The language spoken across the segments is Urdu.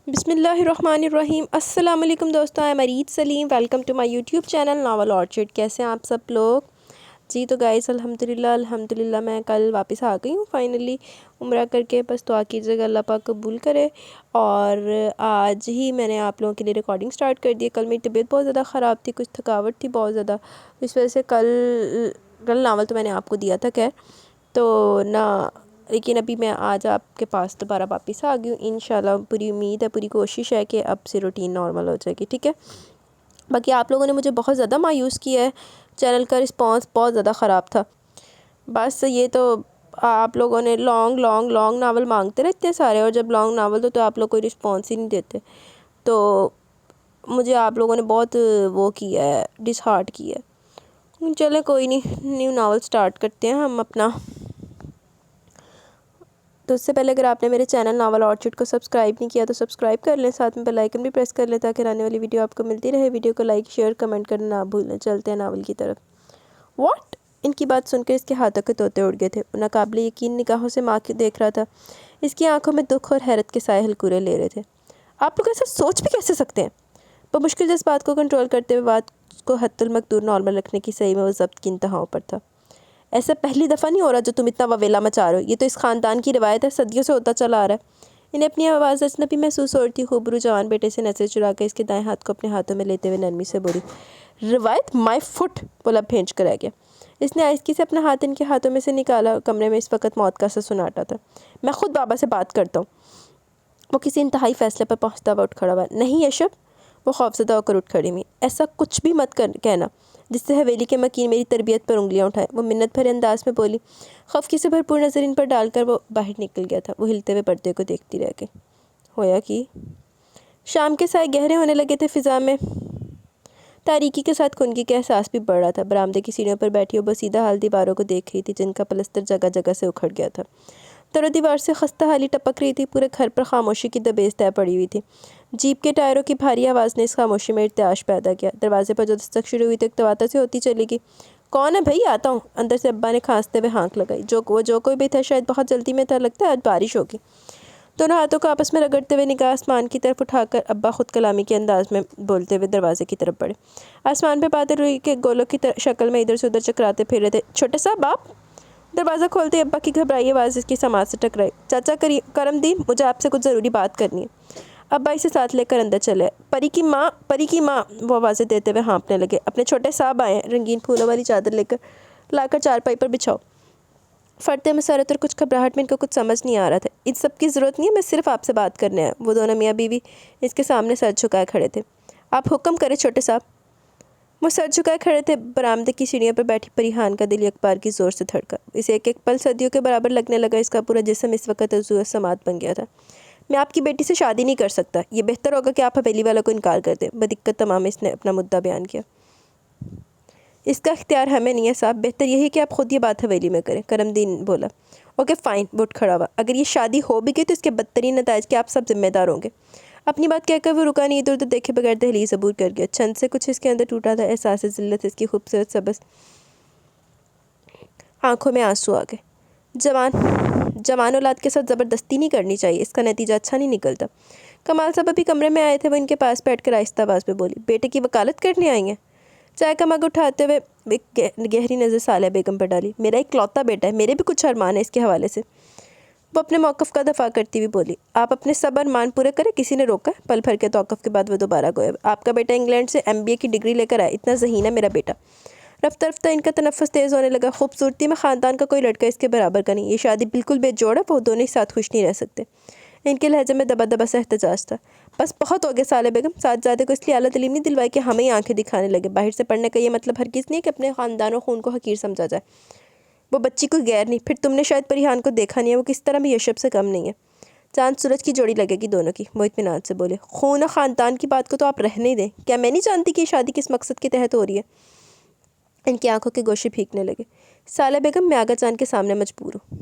بسم اللہ الرحمن الرحیم۔ السلام علیکم دوستوں، میں Mureed Saleem, welcome to my YouTube channel Novel Orchard. کیسے ہیں آپ سب لوگ؟ جی تو گائز الحمدللہ میں کل واپس آ گئی ہوں فائنلی عمرہ کر کے۔ بس دعا کیجیے گا اللہ پاک قبول کرے، اور آج ہی میں نے آپ لوگوں کے لیے ریکارڈنگ سٹارٹ کر دی۔ کل میری طبیعت بہت زیادہ خراب تھی، کچھ تھکاوٹ تھی بہت زیادہ، اس وجہ سے کل ناول تو میں نے آپ کو دیا تھا خیر تو نہ، لیکن ابھی میں آج آپ کے پاس دوبارہ واپس آ گئی ہوں انشاءاللہ۔ پوری امید ہے، پوری کوشش ہے کہ اب سے روٹین نارمل ہو جائے گی، ٹھیک ہے۔ باقی آپ لوگوں نے مجھے بہت زیادہ مایوس کیا ہے، چینل کا رسپانس بہت زیادہ خراب تھا۔ بس یہ تو آپ لوگوں نے لانگ ناول مانگتے رہتے ہیں سارے، اور جب لانگ ناول تو آپ لوگ کوئی رسپانس ہی نہیں دیتے، تو مجھے آپ لوگوں نے بہت وہ کیا ہے، ڈس ہارٹ کیا ہے۔ چلیں کوئی نہیں، نیو ناول سٹارٹ کرتے ہیں ہم اپنا۔ تو اس سے پہلے اگر آپ نے میرے چینل ناول آرچرڈ کو سبسکرائب نہیں کیا تو سبسکرائب کر لیں، ساتھ میں بیل آئیکن بھی پریس کر لیں تاکہ آنے والی ویڈیو آپ کو ملتی رہے۔ ویڈیو کو لائک شیئر کمنٹ کرنا نہ بھولیں۔ چلتے ہیں ناول کی طرف۔ واٹ؟ ان کی بات سن کر اس کے ہاتھوں کے طوطے اڑ گئے تھے۔ وہ ناقابل یقین نگاہوں سے ماں کو دیکھ رہا تھا۔ اس کی آنکھوں میں دکھ اور حیرت کے سائے ہلکورے لے رہے تھے۔ آپ لوگ ایسا سوچ بھی کیسے سکتے ہیں؟ بمشکل جذبات کو کنٹرول کرتے ہوئے بات کو حد المقدور نارمل رکھنے کی صحیح میں وہ ضبط کی انتہاؤں پر تھا۔ ایسا پہلی دفعہ نہیں ہو رہا جو تم اتنا وویلا مچا رہے ہو، یہ تو اس خاندان کی روایت ہے، صدیوں سے ہوتا چلا آ رہا ہے۔ انہیں اپنی آواز اجنبی محسوس ہو رہی تھی۔ خوبرو جوان بیٹے سے نظر چرا کے اس کے دائیں ہاتھ کو اپنے ہاتھوں میں لیتے ہوئے نرمی سے بولی، روایت مائی فٹ، بولا بھینچ کر آ گیا۔ اس نے آہستگی سے اپنا ہاتھ ان کے ہاتھوں میں سے نکالا۔ کمرے میں اس وقت موت کا سا سناٹا تھا۔ میں خود بابا سے بات کرتا ہوں۔ وہ کسی انتہائی فیصلے پر پہنچتا ہوا اٹھ کھڑا ہوا۔ نہیں یشب، وہ خوفزدہ ہو کر اٹھ کھڑی ہوئی۔ ایسا کچھ بھی مت کہنا جس سے حویلی کے مکین میری تربیت پر انگلیاں اٹھائے، وہ منت بھرے انداز میں بولی۔ خفگی سے بھرپور نظر ان پر ڈال کر وہ باہر نکل گیا تھا۔ وہ ہلتے ہوئے پردے کو دیکھتی رہ گئی۔ ہویا کی شام کے سائے گہرے ہونے لگے تھے فضا میں، تاریکی کے ساتھ خنکی کا احساس بھی بڑھ رہا تھا۔ برآمدے کی سیڑھیوں پر بیٹھی وہ بسیدہ حال دیواروں کو دیکھ رہی تھی جن کا پلستر جگہ جگہ سے اکھڑ گیا تھا۔ در و دیوار سے خستہ حالی ٹپک رہی تھی۔ پورے گھر پر خاموشی کی دبیز طے پڑی ہوئی تھی۔ جیپ کے ٹائروں کی بھاری آواز نے اس خاموشی میں ارتعاش پیدا کیا۔ دروازے پر جو دستک شروع ہوئی تو ایک تواتر سے ہوتی چلی گئی۔ کون ہے بھائی؟ آتا ہوں، اندر سے ابا نے کھانستے ہوئے ہانک لگائی۔ جو کوئی بھی تھا شاید بہت جلدی میں تھا، لگتا ہے آج بارش ہوگی۔ دونوں ہاتھوں کو آپس میں رگڑتے ہوئے نگاہ آسمان کی طرف اٹھا کر ابا خود کلامی کے انداز میں بولتے ہوئے دروازے کی طرف بڑھے۔ آسمان پہ بادل روئی کے گولوں کی شکل میں ادھر سے ادھر چکراتے پھر رہے تھے۔ چھوٹے صاحب آپ؟ دروازہ کھولتے ابا کی گھبرائی آواز اس کی سماعت سے ٹکرائی۔ چاچا کرم دین، مجھے آپ سے کچھ ضروری بات کرنی ہے۔ ابا اسے ساتھ لے کر اندر چلے۔ پری کی ماں، وہ آوازیں دیتے ہوئے ہانپنے لگے۔ اپنے چھوٹے صاحب آئے ہیں، رنگین پھولوں والی چادر لا کر چارپائی پر بچھاؤ۔ فرتے مسرت اور کچھ گھبراہٹ میں ان کو کچھ سمجھ نہیں آ رہا تھا۔ ان سب کی ضرورت نہیں ہے، میں صرف آپ سے بات کرنے آیا۔ وہ دونوں میاں بیوی اس کے سامنے سر جھکائے کھڑے تھے۔ آپ حکم کریں چھوٹے صاحب۔ وہ سر جھکائے کھڑے تھے۔ برآمدے کی سیڑھیوں پر بیٹھی پریحان کا دل یک بار کی زور سے دھڑکا۔ اسے ایک ایک پل صدیوں کے برابر لگنے لگا۔ اس کا پورا جسم اس وقت عضو سماعت بن گیا تھا۔ میں آپ کی بیٹی سے شادی نہیں کر سکتا۔ یہ بہتر ہوگا کہ آپ حویلی والوں کو انکار کر دیں۔ بدقت تمام اس نے اپنا مدعا بیان کیا۔ اس کا اختیار ہمیں نہیں ہے صاحب، بہتر یہی کہ آپ خود یہ بات حویلی میں کریں، کرم دین بولا۔ اوکے فائن، وہ اٹھ کھڑا ہوا۔ اگر یہ شادی ہو بھی گئی تو اس کے بدترین نتائج کے آپ سب ذمہ دار ہوں گے۔ اپنی بات کہہ کر وہ رکا نہیں، ادھر ادھر دیکھے بغیر دہلیز عبور کر گیا۔ چھند سے کچھ اس کے اندر ٹوٹا تھا، احساس ذلت۔ اس کی خوبصورت سبز آنکھوں میں آنسو آ گئے۔ جوان اولاد کے ساتھ زبردستی نہیں کرنی چاہیے، اس کا نتیجہ اچھا نہیں نکلتا۔ کمال صاحب ابھی کمرے میں آئے تھے، وہ ان کے پاس بیٹھ کر آہستہ آواز میں بولی، بیٹے کی وکالت کرنے آئی ہیں؟ چائے کا مگ اٹھاتے ہوئے گہری نظر صالحہ بیگم پر ڈالی۔ میرا ایک لوتا بیٹا ہے، میرے بھی کچھ ارمان ہے اس کے حوالے سے۔ وہ اپنے موقف کا دفاع کرتی ہوئی بولی، آپ اپنے سب ارمان پورے کریں، کسی نے روکا؟ پل بھر کے توقف کے بعد وہ دوبارہ گویا، آپ کا بیٹا انگلینڈ سے MBA کی ڈگری لے کر آیا، اتنا ذہین ہے میرا بیٹا۔ رفتہ رفتہ ان کا تنفس تیز ہونے لگا۔ خوبصورتی میں خاندان کا کوئی لڑکا اس کے برابر کا نہیں، یہ شادی بالکل بے جوڑ ہے، وہ دونوں ہی ساتھ خوش نہیں رہ سکتے۔ ان کے لہجے میں دبا دبا سا احتجاج تھا۔ بس بہت ہو گیا صالحہ بیگم، صاحبزادے کو اس لیے اعلیٰ تعلیم نہیں دلوائی کہ ہمیں ہی آنکھیں دکھانے لگے۔ باہر سے پڑھنے کا یہ مطلب ہرگز نہیں کہ اپنے خاندان و خون کو حقیر سمجھا جائے۔ وہ بچی کوئی غیر نہیں، پھر تم نے شاید پریحان کو دیکھا نہیں ہے، وہ کس طرح بھی یشب سے کم نہیں ہے۔ چاند سورج کی جوڑی لگے گی دونوں کی، وہ اطمینان سے بولے۔ خون و خاندان کی بات کو تو آپ رہنے دیں، کیا میں نہیں جانتی کہ یہ شادی کس مقصد کے تحت ہو رہی ہے؟ ان کی آنکھوں کے گوشے پھینکنے لگے۔ صالحہ بیگم، میں آغا جان کے سامنے مجبور ہوں۔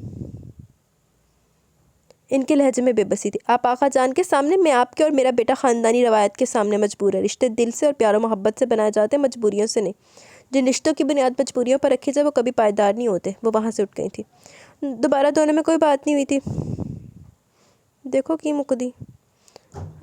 ان کے لہجے میں بے بسی تھی۔ آپ آغا جان کے سامنے؟ میں آپ کے اور میرا بیٹا خاندانی روایت کے سامنے مجبور ہے۔ رشتے دل سے اور پیار و محبت سے بنائے جاتے ہیں، مجبوریوں سے نہیں۔ جن رشتوں کی بنیاد مجبوریوں پر رکھی جائے وہ کبھی پائیدار نہیں ہوتے۔ وہ وہاں سے اٹھ گئی تھی۔ دوبارہ دونوں میں کوئی بات نہیں ہوئی تھی۔ دیکھو کی مکدی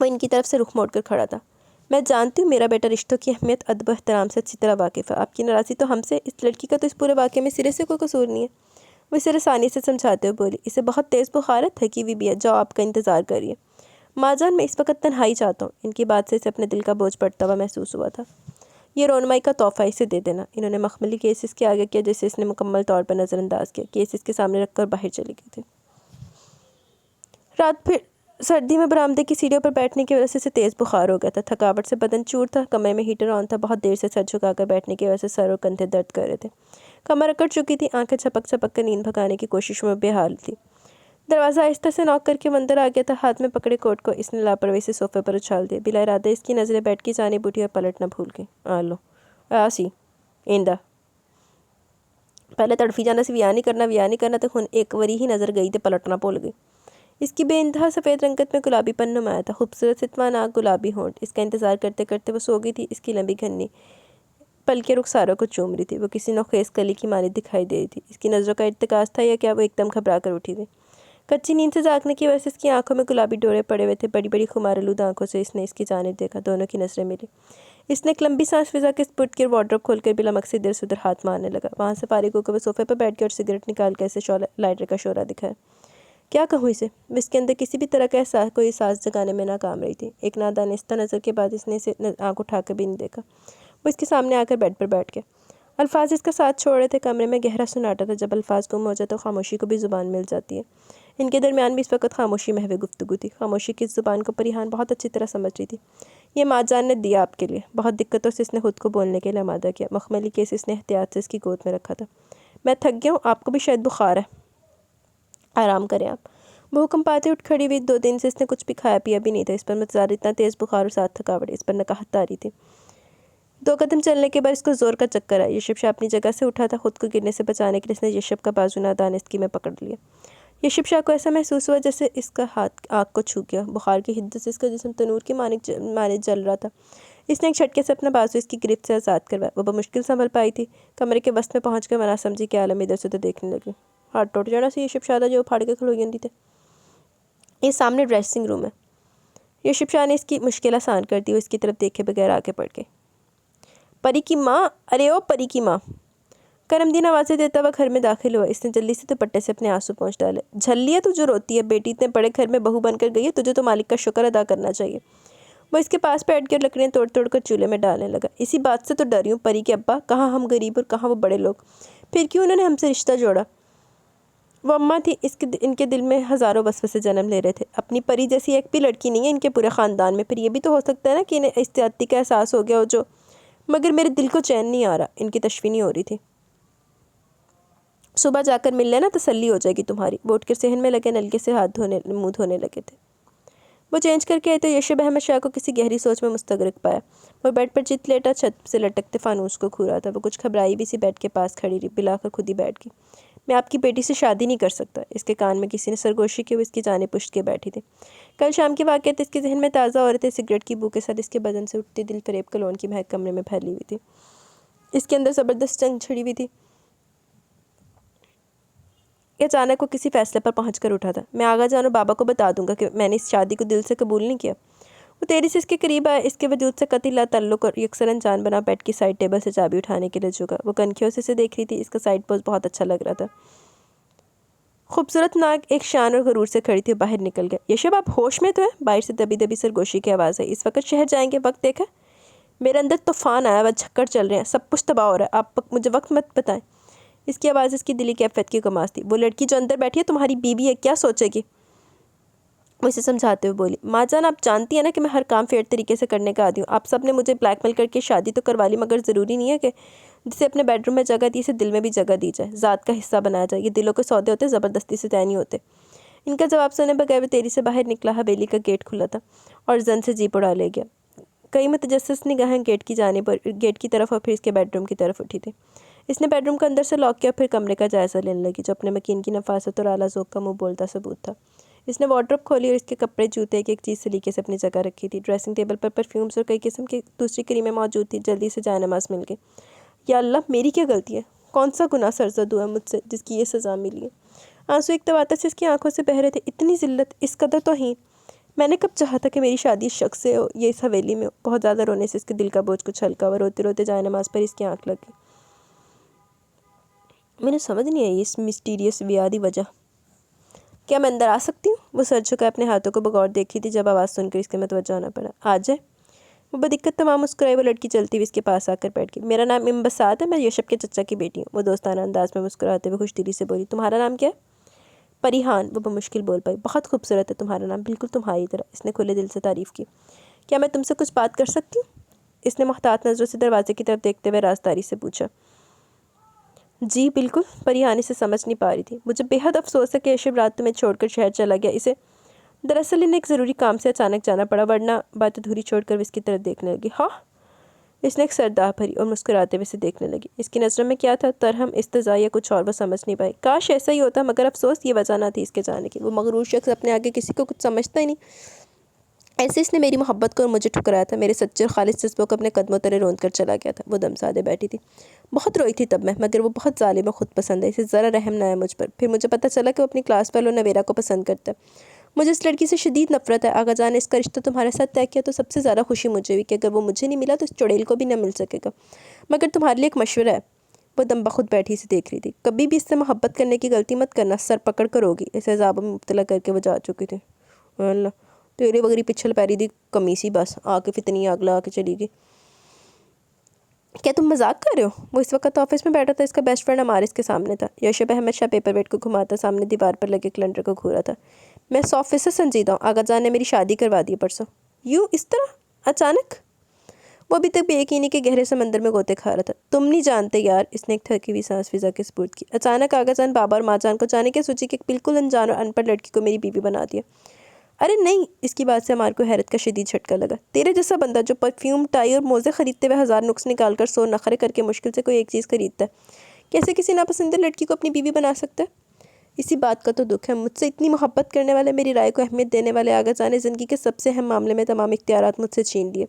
وہ ان کی طرف سے رخ موڑ کر کھڑا تھا۔ میں جانتی ہوں میرا بیٹا رشتوں کی اہمیت، ادب و احترام سے اچھی طرح واقف ہے۔ آپ کی ناراضی تو ہم سے، اس لڑکی کا تو اس پورے واقعے میں سرے سے کوئی قصور نہیں ہے۔ وہ اسے رسانی سے سمجھاتے ہوئے بولی، اسے بہت تیز بخار ہے، تھکی ہوئی بھی ہے، جاؤ آپ کا انتظار کریے۔ ماں جان میں اس وقت تنہائی چاہتا ہوں۔ ان کی بات سے اسے اپنے دل کا بوجھ پڑتا ہوا محسوس ہوا تھا۔ یہ رونمائی کا تحفہ، اسے دے دینا۔ انہوں نے مخملی کیس اس کے آگے کیا جسے اس نے مکمل طور پر نظر انداز کیا۔ کیس اس کے سامنے رکھ کر باہر چلی گئی تھی۔ رات پھر سردی میں برآمدے کی سیڑھیوں پر بیٹھنے کی وجہ سے اسے تیز بخار ہو گیا تھا۔ تھکاوٹ سے بدن چور تھا، کمرے میں ہیٹر آن تھا، بہت دیر سے سر جھکا کر بیٹھنے کی وجہ سے سر اور کندھے درد کر رہے تھے۔ کمر اکڑ چکی تھی، آنکھیں چھپک چھپک کر نیند بھگانے کی کوشش میں بے حال تھی۔ دروازہ آہستہ سے نوک کر کے وہ اندر آ گیا تھا۔ ہاتھ میں پکڑے کوٹ کو اس نے لاپرواہی سے صوفے پر اچھال دیا۔ بلا ارادہ اس کی نظریں بیڈ کی جانب اٹھی اور پلٹنا بھول گئی۔ آلو آسی ایندا پہلے تڑفی جانا سے ویا نہیں کرنا تو ہن ایک وری ہی نظر گئی تے پلٹنا بھول گئی۔ اس کی بے انتہا سفید رنگت میں گلابی پن نمایاں تھا، خوبصورت ستواناک گلابی ہونٹ۔ اس کا انتظار کرتے کرتے وہ سو گئی تھی۔ اس کی لمبی گھنی پلکیں رخساروں کو چوم رہی تھی۔ وہ کسی نوخیز کلی کی مانند دکھائی دے رہی تھی۔ اس کی نظروں کا ارتکاز تھا یا کیا وہ ایک دم گھبرا کر اٹھی تھی؟ کچی نیند سے جاگنے کی وجہ سے اس کی آنکھوں میں گلابی ڈورے پڑے ہوئے تھے۔ بڑی بڑی خمارآلود آنکھوں سے اس نے اس کی جانب دیکھا۔ دونوں کی نظریں ملی۔ اس نے ایک لمبی سانس فضا کے سپرد گرد وارڈروب کھول کر بلا مقصد ادھر سے ادھر ہاتھ مارنے لگا۔ وہاں سے فارغ ہو کر وہ صوفے پر بیٹھ گیا اور سگریٹ نکال کے اسے لائٹر کا شعلہ دکھایا۔ کیا کہوں اسے؟ وہ اس کے اندر کسی بھی طرح کا کوئی احساس جگانے میں ناکام رہی تھی۔ ایک نادانستہ نظر کے بعد اس نے اسے آنکھ اٹھا کر بھی نہیں دیکھا۔ وہ اس کے سامنے آ کر بیڈ پر بیٹھ گیا۔ الفاظ اس کا ساتھ چھوڑ رہے تھے۔ کمرے میں گہرا سناٹا تھا۔ جب الفاظ گم ہو جائے تو خاموشی کو بھی زبان مل جاتی ہے۔ ان کے درمیان بھی اس وقت خاموشی محو گفتگو تھی۔ خاموشی کی اس زبان کو پریحان بہت اچھی طرح سمجھ رہی تھی۔ یہ ماں جان نے دیا آپ کے لیے۔ بہت دقتوں سے اس نے خود کو بولنے کے لیے آمادہ کیا۔ مخملی کیس اس نے احتیاط سے اس کی گود میں رکھا تھا۔ میں تھک گیا ہوں، آپ کو بھی شاید بخار ہے، آرام کریں آپ۔ وہ حکم پاتے اٹھ کھڑی ہوئی۔ 2 دن سے اس نے کچھ بھی کھایا پیا بھی نہیں تھا۔ اس پر متضاد اتنا تیز بخار اور ساتھ تھکاوٹ، اس پر نقاہت طاری تھی۔ 2 قدم چلنے کے بعد اس کو زور کا چکر آیا۔ یشب شاہ اپنی جگہ سے اٹھا تھا۔ خود کو گرنے سے بچانے کے لیے اس نے یشب کا بازو نادانستگی میں پکڑ لیا۔ یشب شاہ کو ایسا محسوس ہوا جیسے اس کا ہاتھ آنکھ کو چھو گیا۔ بخار کی حدت سے اس کا جسم تنور کی مانند جل رہا تھا۔ اس نے ایک جھٹکے سے اپنا بازو اس کی گرفت سے آزاد کروایا۔ وہ بمشکل سنبھل پائی تھی۔ کمرے کے وسط میں پہنچ کر وہ نہ سمجھی کے عالم ادھر سے ادھر دیکھنے لگی۔ ہاتھ ٹوٹ جانا سی یشب شاہ دا جو پھاڑ کے کھلوئی جاندی تے۔ یہ سامنے ڈریسنگ روم ہے۔ یشب شاہ نے اس کی مشکل آسان کر دی۔ وہ اس کی طرف دیکھے بغیر آگے بڑھ گئی۔ پری کی ماں، ارے او پری کی ماں! کرم دین آوازیں دیتا ہوا گھر میں داخل ہوا۔ اس نے جلدی سے دوپٹے سے اپنے آنسو پونچھ ڈالے۔ جھلی ہے تو جو روتی ہے، بیٹی اتنے بڑے گھر میں بہو بن کر گئی ہے، تجھے تو مالک کا شکر ادا کرنا چاہیے۔ وہ اس کے پاس بیٹھ کے لکڑیاں توڑ توڑ کر چولہے میں ڈالنے لگا۔ اسی بات سے تو ڈری ہوں پری کے ابا، کہاں ہم غریب اور کہاں وہ بڑے لوگ، پھر کیوں انہوں نے ہم سے رشتہ جوڑا؟ وہ اماں تھی، ان کے دل میں ہزاروں وسوسے جنم لے رہے تھے۔ اپنی پری جیسی ایک بھی لڑکی نہیں ہے ان کے پورے خاندان میں، پھر یہ بھی تو ہو سکتا ہے نا کہ انہیں استعدادی کا احساس ہو گیا ہو جو، مگر میرے دل کو چین نہیں آ رہا۔ ان کی تشویح نہیں ہو رہی تھی۔ صبح جا کر مل لینا، تسلی ہو جائے گی تمہاری۔ وہ اٹھ کر صحن میں لگے نلکے سے منہ دھونے لگے تھے۔ وہ چینج کر کے آئے تو یشب احمد شاہ کو کسی گہری سوچ میں مستغرق پایا۔ وہ بیڈ پر چت لیٹا چھت سے لٹکتے فانوس کو کھو رہا تھا۔ وہ کچھ گھبرائی بھی سی بیڈ کے پاس کھڑی رہی، بلا کر خود ہی بیٹھ گئی۔ میں آپ کی بیٹی سے شادی نہیں کر سکتا۔ اس کے کان میں کسی نے سرگوشی کی، وہ اس کی جانب پشت کے بیٹھی تھی۔ کل شام کے واقعات اس کے ذہن میں تازہ ہو رہے تھے۔ سگریٹ کی بو کے ساتھ اس کے بدن سے اٹھتی دل فریب کلون کی مہک کمرے میں پھیلی ہوئی تھی۔ اس کے اندر زبردست جنگ چھڑی ہوئی تھی۔ یہ اچانک وہ کسی فیصلے پر پہنچ کر اٹھا تھا۔ میں آغا جان اور بابا کو بتا دوں گا کہ میں نے اس شادی کو دل سے قبول نہیں کیا۔ وہ تیزی سے اس کے قریب آیا، اس کے وجود سے قطعی لا تعلق اور یکسر انجان بنا بیڈ کی سائڈ ٹیبل سے چابی اٹھانے کے لیے جھکا۔ وہ کنکھیوں سے اسے دیکھ رہی تھی۔ اس کا سائڈ پوز بہت اچھا لگ رہا تھا۔ خوبصورت ناک ایک شان اور غرور سے کھڑی تھی۔ باہر نکل گیا۔ یشب آپ ہوش میں تو ہیں؟ باہر سے دبی دبی سرگوشی کی آواز ہے۔ اس وقت شہر جائیں گے؟ وقت دیکھا؟ میرے اندر طوفان آیا ہوا، جھکڑ چل رہے ہیں، سب کچھ تباہ ہو رہا ہے، آپ مجھے وقت مت بتائیں۔ اس کی آواز اس کی دلی کیفیت کی گماس تھی۔ وہ لڑکی جو اندر بیٹھی ہے تمہاری بیوی ہے، کیا سوچے گی؟ وہ اسے سمجھاتے ہوئے بولی، ماں جان آپ جانتی ہیں نا کہ میں ہر کام فیئر طریقے سے کرنے کا عادی ہوں۔ آپ سب نے مجھے بلیک میل کر کے شادی تو کروا لی، مگر ضروری نہیں ہے کہ جسے اپنے بیڈ روم میں جگہ دی اسے دل میں بھی جگہ دی جائے، ذات کا حصہ بنایا جائے۔ یہ دلوں کے سودے ہوتے، زبردستی سے طے نہیں ہوتے۔ ان کا جواب سنے بغیر وہ تیزی سے باہر نکلا۔ حویلی کا گیٹ کھلا تھا اور زن سے جیپ اڑا لے گیا۔ کئی متجسس نگاہیں گیٹ کی جانب اور گیٹ کی طرف اور پھر اس کے بیڈ روم کی طرف اٹھی تھی۔ اس نے بیڈ روم کو اندر سے لاک کیا، پھر کمرے کا جائزہ لینے لگی، جو اپنے مکین کی نفاست اور اعلیٰ ذوق کا منہ بولتا ثبوت تھا۔ اس نے وارڈروب کھولی اور اس کے کپڑے جوتے ایک ایک چیز سلیقے سے اپنی جگہ رکھی تھی۔ ڈریسنگ ٹیبل پر پرفیومز اور کئی قسم کی دوسری کریمیں موجود تھیں۔ جلدی سے جائے نماز مل گئی۔ یا اللہ، میری کیا غلطی ہے؟ کون سا گناہ سرزد ہوا ہے مجھ سے جس کی یہ سزا ملی ہے؟ آنسو ایک تواتر سے اس کی آنکھوں سے بہہ رہے تھے۔ اتنی ذلت، اس قدر توہین! میں نے کب چاہا تھا کہ میری شادی اس شخص سے ہو، یہ اس حویلی میں ہو۔ بہت زیادہ رونے سے اس کے دل کا بوجھ کچھ ہلکا ہوا، روتے روتے جائے نماز پر اس کی آنکھ لگ گئی۔ میں نے سمجھ نہیں آئی اس مسٹیریس بیادی وجہ۔ کیا میں اندر آ سکتی ہوں؟ وہ سر جھکا اپنے ہاتھوں کو بغور دیکھی تھی جب آواز سن کر اس کے متوجہ ہونا پڑا۔ آ جائے۔ وہ بدقت تمام مسکرائی، وہ لڑکی چلتی ہوئی اس کے پاس آ کر بیٹھ گئی۔ میرا نام انبساط ہے، میں یشب کے چچا کی بیٹی ہوں۔ وہ دوستانہ انداز میں مسکراتے ہوئے خوش دلی سے بولی۔ تمہارا نام کیا ہے؟ پریحان، وہ بمشکل بول پائی۔ بہت خوبصورت ہے تمہارا نام، بالکل تمہاری طرح۔ اس نے کھلے دل سے تعریف کی۔ کیا میں تم سے کچھ بات کر سکتی ہوں؟ اس نے محتاط نظروں سے دروازے کی طرف دیکھتے ہوئے رازداری سے پوچھا۔ جی بالکل، پریحان اسے سمجھ نہیں پا رہی تھی۔ مجھے بے حد افسوس ہے کہ یشب رات تمہیں چھوڑ کر شہر چلا گیا۔ اسے دراصل انہیں ایک ضروری کام سے اچانک جانا پڑا، ورنہ بات ادھوری چھوڑ کر وہ اس کی طرف دیکھنے لگی۔ ہاں؟ اس نے ایک سرداہ بھری اور مسکراتے ہوئے اسے دیکھنے لگی۔ اس کی نظروں میں کیا تھا، ترہم، استہزاء یا کچھ اور وہ سمجھ نہیں پائی۔ کاش ایسا ہی ہوتا، مگر افسوس یہ وجہ نہ تھی اس کے جانے کی۔ وہ مغرور شخص اپنے آگے کسی کو کچھ سمجھتا ہی نہیں۔ ایسے اس نے میری محبت کو اور مجھے ٹھکرایا تھا، میرے سچے اور خالص جذبوں کو اپنے قدموں تلے روند کر چلا گیا تھا۔ وہ دم سادے بیٹھی تھی۔ بہت روئی تھی تب میں، مگر وہ بہت ظالم و خود پسند ہے، اسے ذرا رحم نہ ہے مجھ پر۔ پھر مجھے پتہ چلا کہ وہ اپنی کلاس فیلو نویرا کو پسند کرتا ہے۔ مجھے اس لڑکی سے شدید نفرت ہے۔ آغا جان نے اس کا رشتہ تمہارے ساتھ طے کیا تو سب سے زیادہ خوشی مجھے ہوئی کہ اگر وہ مجھے نہیں ملا تو اس چڑیل کو بھی نہ مل سکے گا۔ مگر تمہارے لیے ایک مشورہ ہے۔ وہ دم بخود بیٹھی سے دیکھ رہی تھی۔ کبھی بھی اس سے محبت کرنے کی غلطی مت کرنا، سر پکڑ کر ہوگی۔ اسے عذابوں میں مبتلا کر کے وہ جا چکی تھی۔ اللہ، تیرے وغیرہ پچھل پیری دی کمیسی بس آ کے فتنی آگ لگا کے چلی گئی۔ کیا تم مذاق کر رہے ہو؟ وہ اس وقت آفس میں بیٹھا تھا، اس کا بیسٹ فرینڈ ہمارے اس کے سامنے تھا۔ یشب احمد شاہ پیپر ویٹ کو گھماتا سامنے دیوار پر لگے کیلنڈر کو گھورا تھا۔ میں 100% سنجیدہ ہوں، آغا جان نے میری شادی کروا دی پرسوں۔ یوں اس طرح اچانک؟ وہ ابھی تک بے یقینی کے گہرے سمندر میں غوطے کھا رہا تھا۔ تم نہیں جانتے یار، اس نے ایک تھکی ہوئی سانس فضا کے سپرد کی۔ اچانک آغا جان، بابا اور ماں جان کو جانے کے سوچی کہ ایک بالکل انجان اور ان پڑھ لڑکی کو میری بیوی بنا دیا۔ ارے نہیں! اس کی بات سے ہمار کو حیرت کا شدید جھٹکا لگا۔ تیرے جیسا بندہ جو پرفیوم، ٹائی اور موزے خریدتے ہوئے 1000 نقص نکال کر 100 نخرے کر کے مشکل سے کوئی ایک چیز خریدتا ہے، کیسے کسی ناپسندیدہ لڑکی کو اپنی بیوی بنا سکتا ہے؟ اسی بات کا تو دکھ ہے۔ مجھ سے اتنی محبت کرنے والے، میری رائے کو اہمیت دینے والے آغا جان نے زندگی کے سب سے اہم معاملے میں تمام اختیارات مجھ سے چھین لیے۔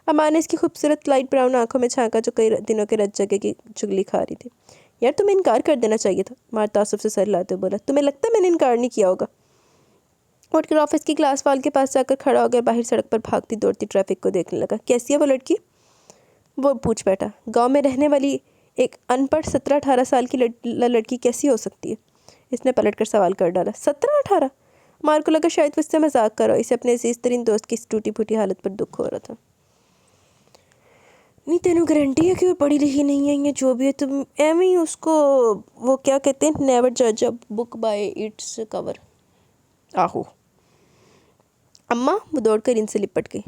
اماں نے اس کی خوبصورت لائٹ براؤن آنکھوں میں جھانکا جو کئی دنوں کے رت جگہ کی چگلی کھا رہی تھی۔ یار تمہیں انکار کر دینا چاہیے تھا، مار تعصب سے سر لاتے ہوئے بولا۔ تمہیں لگتا ہے میں نے انکار نہیں کیا ہوگا؟ اٹھ کر آفس کی گلاس وال کے پاس جا کر کھڑا ہو گیا، باہر سڑک پر بھاگتی دوڑتی ٹریفک کو دیکھنے لگا۔ کیسی ہے وہ لڑکی؟ وہ پوچھ بیٹھا۔ گاؤں میں رہنے والی ایک ان پڑھ 17-18 سال کی لڑکی کیسی ہو سکتی ہے؟ اس نے پلٹ کر سوال کر ڈالا۔ 17-18؟ مار کو لگا شاید وہ اس سے مذاق کرو، اسے اپنے عزیز ترین دوست کی اس ٹوٹی پھوٹی حالت پر دکھ ہو رہا تھا۔ نہیں تینوں گارنٹی ہے کہ وہ پڑھی لکھی نہیں ہے، یا جو بھی ہے تم ایویں ہی اس کو وہ کیا کہتے ہیں، نیور جج اے بک بائی اٹس کور۔ آہو اماں، وہ دوڑ کر ان سے لپٹ گئی۔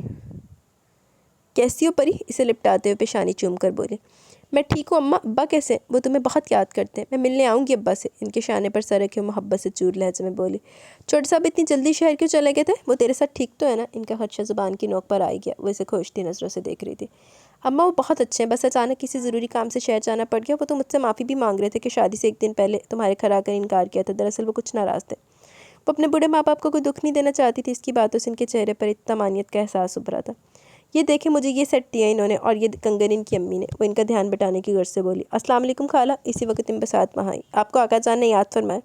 کیسی ہو پری؟ اسے لپٹاتے ہوئے پیشانی چوم کر بولی۔ میں ٹھیک ہوں اماں، ابا کیسے؟ وہ تمہیں بہت یاد کرتے ہیں، میں ملنے آؤں گی ابا سے۔ ان کے شانے پر سر رکھے محبت سے چور لہجے میں بولی۔ چھوٹے صاحب اتنی جلدی شہر کیوں چلے گئے تھے؟ وہ تیرے ساتھ ٹھیک تو ہے نا؟ ان کا خدشہ زبان کی نوک پر آئی گیا۔ وہ اسے کھوجتی نظروں سے دیکھ رہی تھی۔ اماں وہ بہت اچھے ہیں، بس اچانک کسی ضروری کام سے شہر جانا پڑ گیا۔ وہ تو مجھ سے معافی بھی مانگ رہے تھے کہ شادی سے ایک دن پہلے تمہارے گھر آ کر انکار کیا تھا، دراصل وہ کچھ ناراض تھے۔ وہ اپنے بوڑھے ماں باپ کو کوئی دکھ نہیں دینا چاہتی تھی۔ اس کی باتوں سے ان کے چہرے پر اطمینانیت کا احساس ابھرا تھا۔ یہ دیکھیں مجھے یہ سیٹ دیا انہوں نے، اور یہ کنگن ان کی امی نے۔ وہ ان کا دھیان بٹانے کی غرض سے بولی۔ السلام علیکم خالہ۔ اسی وقت انبساط وہاں آئی۔ آپ کو آقا جان نے یاد فرمایا۔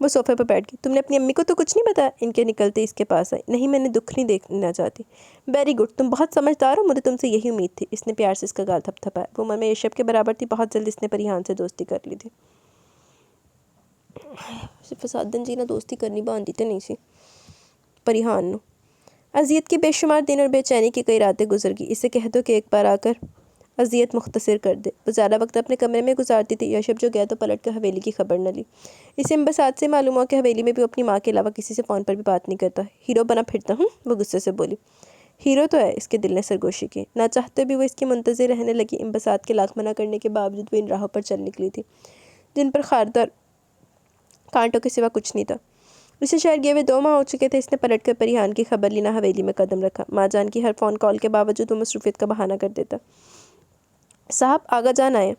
وہ صوفے پر بیٹھ گئی۔ تم نے اپنی امی کو تو کچھ نہیں بتایا؟ ان کے نکلتے اس کے پاس آئی۔ نہیں، میں نے دکھ نہیں دیکھنا چاہتی۔ ویری گڈ، تم بہت سمجھدار ہو، مجھے تم سے یہی امید تھی۔ اس نے پیار سے اس کا گال تھپ تھپایا۔ وہ عمر میں یشب کے برابر تھی، بہت جلد اس نے پریحان سے دوستی کر لی تھی۔ فسادن جی نہ دوستی کرنی باندھی تے نہیں سی پریحان نو۔ اذیت کے بے شمار دن اور بے چینی کی کئی راتیں گزر گئی۔ اسے کہہ دو کہ ایک بار آ کر اذیت مختصر کر دے۔ وہ زیادہ وقت اپنے کمرے میں گزارتی تھی۔ یشب جو گیا تو پلٹ کر حویلی کی خبر نہ لی۔ اسے انبساط سے معلوم ہوا کہ حویلی میں بھی اپنی ماں کے علاوہ کسی سے فون پر بھی بات نہیں کرتا۔ ہیرو بنا پھرتا ہوں، وہ غصے سے بولی۔ ہیرو تو ہے، اس کے دل نے سرگوشی کی۔ نہ چاہتے بھی وہ اس کی منتظر رہنے لگی۔ انبساط کے لاکھ منع کرنے کے باوجود وہ ان راہوں پر چل نکلی تھی جن پر خاردار کانٹوں کے سوا کچھ نہیں تھا۔ اسے شہر گئے ہوئے 2 ماہ ہو چکے تھے۔ اس نے پلٹ کر پریحان کی خبر لی، نہ حویلی میں قدم رکھا۔ ماں جان کی ہر فون کال کے باوجود وہ مصروفیت کا بہانہ کر دیتا۔ صاحب آغا جان آئے۔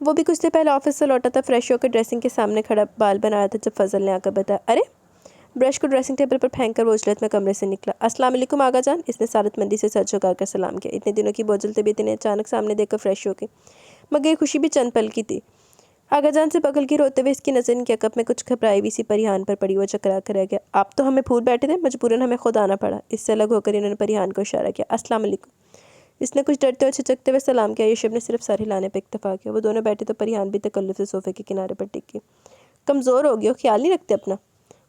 وہ بھی کچھ دیر پہلے آفس سے لوٹا تھا، فریش ہو کر ڈریسنگ کے سامنے کھڑا بال بنا رہا تھا جب فضل نے آ کر بتایا۔ ارے! برش کو ڈریسنگ ٹیبل پر پھینک کر وہ اجلت میں کمرے سے نکلا۔ السلام علیکم آغا جان۔ اس نے سعادت مندی سے سر جھکا کر سلام کیا۔ اتنے دنوں کی بوجھل طبیعت انہیں اچانک سامنے دیکھ کر فریش ہو گئی، مگر یہ خوشی بھی چند پل کی تھی۔ آغا جان سے پکڑ کے روتے ہوئے اس کی نظر ان کے عقب میں کچھ گھبرائی ہوئی سی پریحان پر پڑی، وہ چکرا کر رہ گیا۔ آپ تو ہمیں پھول بیٹھے تھے، مجبوراً ہمیں خود آنا پڑا۔ اس سے الگ ہو کر انہوں نے پریحان کو اشارہ کیا۔ السلام علیکم۔ اس نے کچھ ڈرتے اور چھچکتے ہوئے سلام کیا۔ یوسف نے صرف سر ہلانے پہ اکتفا کیا۔ وہ دونوں بیٹھے تو پریحان بھی تکلف سے صوفے کے کنارے پر ٹک گئی۔ کمزور ہو گئی ہو، خیال نہیں رکھتے اپنا۔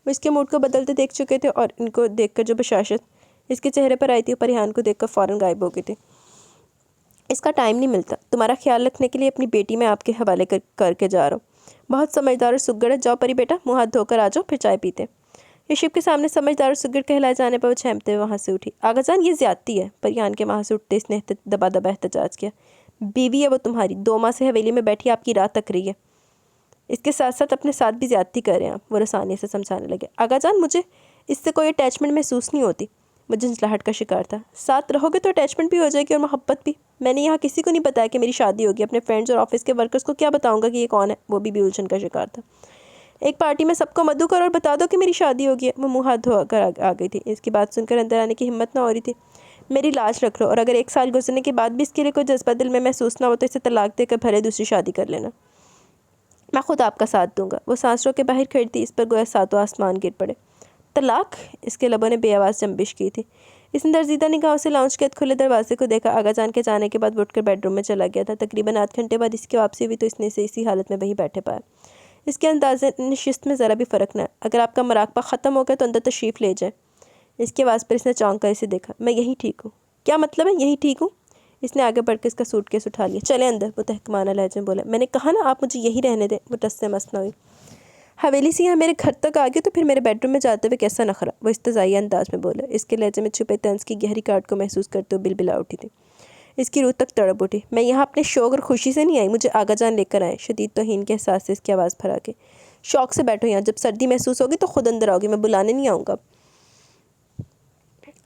وہ اس کے موڈ کو بدلتے دیکھ چکے تھے اور ان کو دیکھ کر جو بشاشت اس کے چہرے پر آئی تھی، پریحان کو دیکھ کر فوراً غائب ہو گئی تھی۔ اس کا ٹائم نہیں ملتا، تمہارا خیال رکھنے کے لیے اپنی بیٹی میں آپ کے حوالے کر کے جا رہا ہوں۔ بہت سمجھدار اور سگڑ ہے، جاؤ پری بیٹا، منہ ہاتھ دھو کر آ جاؤ، پھر چائے پیتے۔ یوسف کے سامنے سمجھدار اور سگڑ کہلائے جانے پر وہ چھینکتے ہوئے وہاں سے اٹھی۔ آغا جان یہ زیادتی ہے، پریحان کے وہاں سے اٹھتے اس نے دبا دبا احتجاج کیا۔ بیوی ہے وہ تمہاری، 2 ماہ سے حویلی میں بیٹھی آپ کی راہ تک رہی ہے، اس کے ساتھ ساتھ اپنے ساتھ بھی زیادتی کر رہے ہیں آپ، وہ رسانی سے سمجھانے لگے۔ آغا جان مجھے اس سے کوئی اٹیچمنٹ محسوس نہیں ہوتی، وہ جھنجھلاہٹ کا شکار تھا۔ ساتھ رہو گے تو اٹیچمنٹ بھی ہو جائے گی اور محبت بھی۔ میں نے یہاں کسی کو نہیں بتایا کہ میری شادی ہوگی، اپنے فرینڈز اور آفس کے ورکرز کو کیا بتاؤں گا کہ یہ کون ہے، وہ بھی الجھن کا شکار تھا۔ ایک پارٹی میں سب کو مدعو کرو اور بتا دو کہ میری شادی ہوگی ہے، وہ منہ ہاتھ دھو کر آ گئی تھی۔ اس کی بات سن کر اندر آنے کی ہمت نہ ہو رہی تھی۔ میری لاج رکھ لو، اور اگر 1 سال گزرنے کے بعد بھی اس کے لیے کوئی جذبہ دل میں محسوس نہ ہو تو اسے طلاق دے کر بھلے دوسری شادی کر لینا، میں خود آپ کا ساتھ دوں گا۔ وہ سانس رو کے باہر کھڑی تھی، اس پر گویا ساتوں آسمان گر پڑے۔ طلاق؟ اس کے لبوں نے بے آواز جنبش کی تھی۔ اس نے درزیدہ نگاہوں سے لاؤنج کے کھلے دروازے کو دیکھا۔ آغا جان کے جانے کے بعد وہ اٹھ کر بیڈ روم میں چلا گیا تھا۔ تقریباً 8 گھنٹے بعد اس کی واپسی ہوئی تو اس نے اسے اسی حالت میں وہیں بیٹھے پایا۔ اس کے اندازے نشست میں ذرا بھی فرق نہ ہے۔ اگر آپ کا مراقبہ ختم ہو گیا تو اندر تشریف لے جائیں۔ اس کی آواز پر اس نے چونک کر اسے دیکھا۔ میں یہی ٹھیک ہوں۔ کیا مطلب ہے یہی ٹھیک ہوں؟ اس نے آگے بڑھ کے اس کا سوٹ کیس اٹھا لیا۔ چلیں اندر، وہ تحقیرانہ لہجے میں بولا۔ میں نے کہا نا آپ مجھے یہی رہنے دیں، وہ ٹس سے مس نہ ہوئی۔ حویلی سے یہاں میرے گھر تک آ گئے تو پھر میرے بیڈ روم میں جاتے ہوئے کیسا نخرہ، وہ استہزائیہ انداز میں بولا۔ اس کے لہجے میں چھپے طنز کی گہری کاٹ کو محسوس کرتے ہوئے بلبلا اٹھی تھی۔ اس کی روح تک تڑپ اٹھی۔ میں یہاں اپنے شوق اور خوشی سے نہیں آئی، مجھے آغا جان لے کر آئے، شدید توہین کے احساس سے اس کی آواز بھرا کے۔ شوق سے بیٹھو یہاں، جب سردی محسوس ہوگی تو خود اندر آؤ گی، میں بلانے نہیں آؤں گا۔